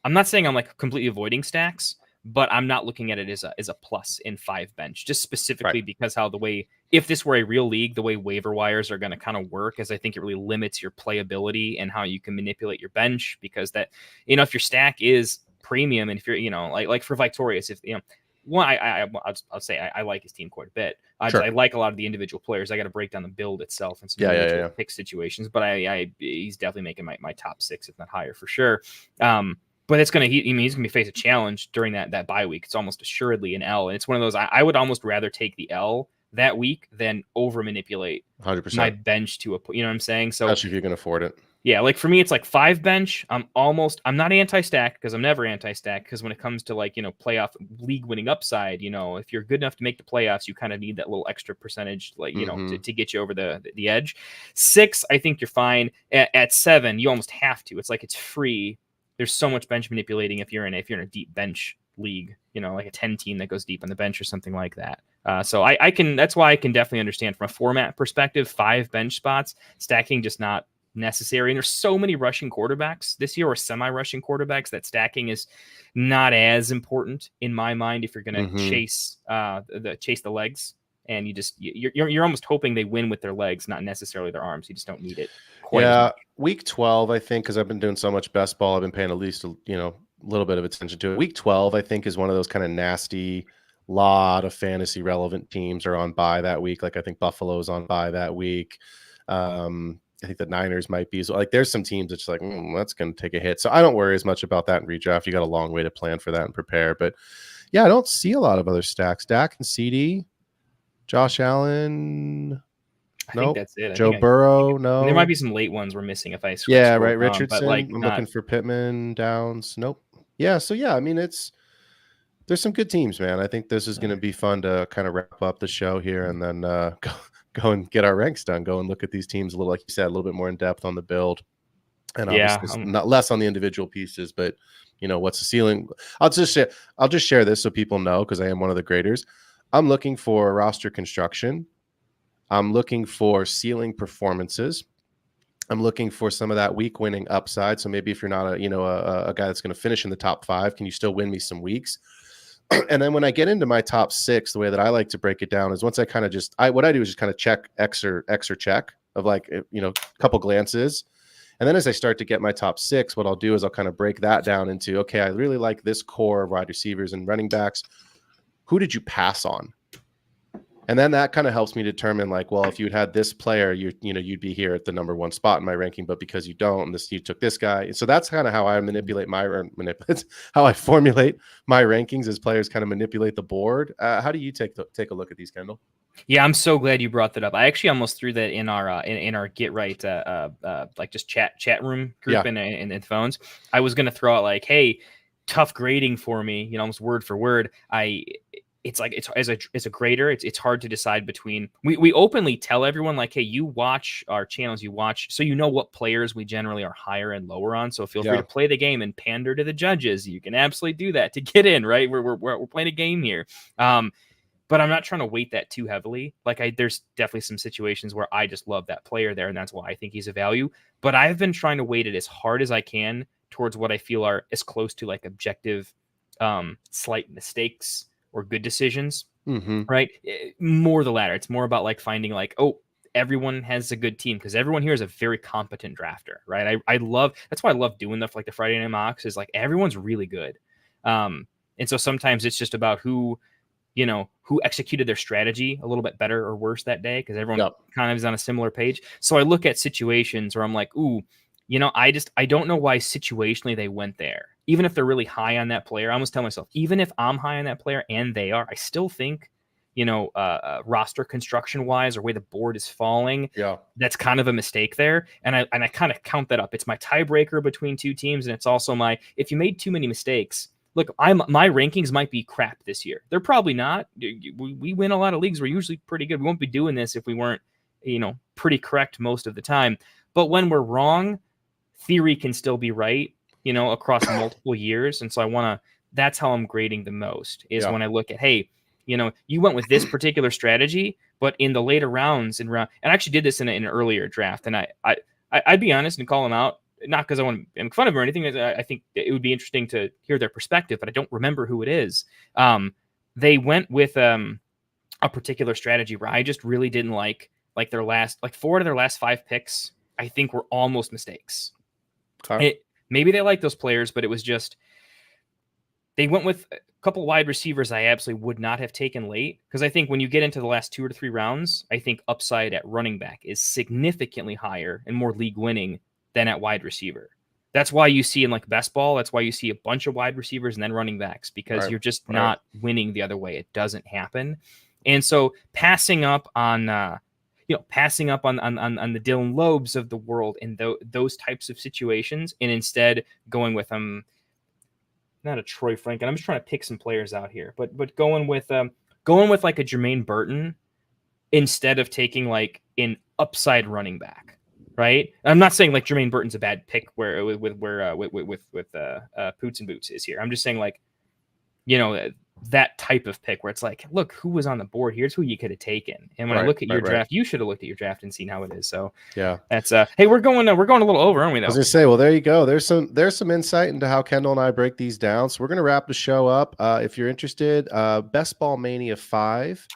I'm not saying I'm like completely avoiding stacks, but I'm not looking at it as a plus in 5 bench, just specifically because how the way, if this were a real league, the way waiver wires are going to kind of work is I think it really limits your playability and how you can manipulate your bench, because that, if your stack is premium and if you're, like for Victorious, if, one, I'll say I like his team quite a bit. Sure. I like a lot of the individual players. I got to break down the build itself and some individual pick situations, but he's definitely making my top 6, if not higher, for sure. But it's he's gonna face a challenge during that bye week. It's almost assuredly an L, and it's one of those I would almost rather take the L that week than over manipulate 100% my bench to you know what I'm saying? So especially if you can afford it. Yeah, like for me, it's like 5 bench. I'm not anti-stack because I'm never anti-stack, because when it comes to like, playoff league winning upside, if you're good enough to make the playoffs, you kind of need that little extra percentage, like, to get you over the edge. 6, I think you're fine. At 7, you almost have to. It's like it's free. There's so much bench manipulating if you're in a deep bench league, like a 10 team that goes deep on the bench or something like that. So that's why I can definitely understand from a format perspective, 5 bench spots, stacking just not necessary. And there's so many rushing quarterbacks this year, or semi-rushing quarterbacks, that stacking is not as important in my mind if you're going to chase the legs, and you're almost hoping they win with their legs, not necessarily their arms. You just don't need it quite as much. Week 12, I think, because I've been doing so much best ball, I've been paying at least a little bit of attention to it. Week 12, I think, is one of those kind of nasty, lot of fantasy relevant teams are on bye that week. Like I think Buffalo's on bye that week. I think the Niners might be. So like there's some teams that's like, that's going to take a hit. So I don't worry as much about that in redraft. You got a long way to plan for that and prepare. But yeah, I don't see a lot of other stacks. Dak and CD, Josh Allen. I think that's it. Joe Burrow. No. There might be some late ones we're missing if I right. Richardson. But I'm looking for Pittman, Downs. Nope. Yeah. So yeah, I mean, there's some good teams, man. I think this is going to be fun to kind of wrap up the show here and then go and get our ranks done. Go and look at these teams a little, like you said, a little bit more in depth on the build, and obviously not less on the individual pieces, but what's the ceiling. I'll just share this so people know, because I am one of the graders. I'm looking for roster construction. I'm looking for ceiling performances. I'm looking for some of that week winning upside. So maybe if you're not a guy that's going to finish in the top 5, can you still win me some weeks? And then when I get into my top 6, the way that I like to break it down is once I kind of what I do is just kind of check X or check of like, a couple glances. And then as I start to get my top 6, what I'll do is I'll kind of break that down into, okay, I really like this core of wide receivers and running backs. Who did you pass on? And then that kind of helps me determine, like, well, if you'd had this player, you'd be here at the number 1 spot in my ranking, but because you don't, and you took this guy. So that's kind of how I how I formulate my rankings, as players kind of manipulate the board. How do you take a look at these, Kendall? Yeah, I'm so glad you brought that up. I actually almost threw that in our in our Get Right like just chat room group in phones. I was gonna throw out like, hey, tough grading for me, almost word for word. It's like as a grader, it's hard to decide between. We openly tell everyone like, hey, you watch our channels, so you know what players we generally are higher and lower on. So feel free to play the game and pander to the judges. You can absolutely do that to get in, right? We're playing a game here. But I'm not trying to weight that too heavily. Like there's definitely some situations where I just love that player there, and that's why I think he's a value. But I've been trying to weight it as hard as I can towards what I feel are as close to like objective, slight mistakes or good decisions, right? More the latter. It's more about like finding like, oh, everyone has a good team, because everyone here is a very competent drafter, right? That's why I love doing the Friday Night Mocks, is like everyone's really good. And so sometimes it's just about who executed their strategy a little bit better or worse that day, because everyone kind of is on a similar page. So I look at situations where I'm like, ooh, I don't know why situationally they went there. Even if they're really high on that player, I almost tell myself, even if I'm high on that player and they are, I still think, roster construction wise, or way the board is falling, that's kind of a mistake there. And I kind of count that up. It's my tiebreaker between 2 teams, and it's also if you made too many mistakes. Look, my rankings might be crap this year. They're probably not. We win a lot of leagues. We're usually pretty good. We won't be doing this if we weren't, pretty correct most of the time. But when we're wrong, theory can still be right, across multiple years. And so that's how I'm grading the most, is when I look at, hey, you went with this particular strategy, but in the later rounds and I actually did this in an earlier draft. And I'd be honest and call them out, not because I want to make fun of them or anything. I think it would be interesting to hear their perspective, but I don't remember who it is. They went with a particular strategy where I just really didn't like their last, 4 out of their last 5 picks, I think were almost mistakes. Maybe they like those players, but it was just, They went with a couple wide receivers I absolutely would not have taken late, because I think when you get into the last 2 or 3 rounds, I think upside at running back is significantly higher and more league winning than at wide receiver. That's why you see in like best ball, that's why you see a bunch of wide receivers and then running backs, because you're just not winning the other way. It doesn't happen. And so passing up on the Dylan Lobes of the world in those types of situations, and instead going with not a Troy Franklin. I'm just trying to pick some players out here, but going with like a Jermaine Burton instead of taking like an upside running back, right? I'm not saying like Jermaine Burton's a bad pick where Poots and Boots is here. I'm just saying like, that type of pick where it's like, look who was on the board. Here's who you could have taken. And when I look at your draft, you should have looked at your draft and seen how it is. So yeah, that's hey, we're going a little over, aren't we? Though? I was gonna say, well, there you go. There's some insight into how Kendall and I break these down. So we're gonna wrap the show up. If you're interested, Best Ball Mania 5.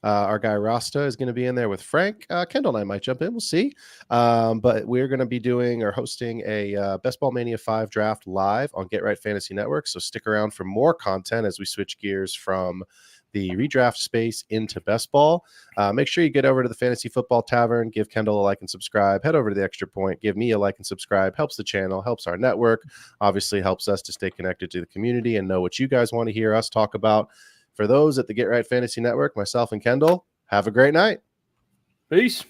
Our guy Rasta is going to be in there with Frank. Kendall and I might jump in. We'll see. But we're going to be doing or hosting a Best Ball Mania 5 draft live on Get Right Fantasy Network. So stick around for more content as we switch gears from the redraft space into best ball. Make sure you get over to the Fantasy Football Tavern. Give Kendall a like and subscribe. Head over to the Extra Point. Give me a like and subscribe. Helps the channel. Helps our network. Obviously helps us to stay connected to the community and know what you guys want to hear us talk about. For those at the Get Right Fantasy Network, myself and Kendall, have a great night. Peace.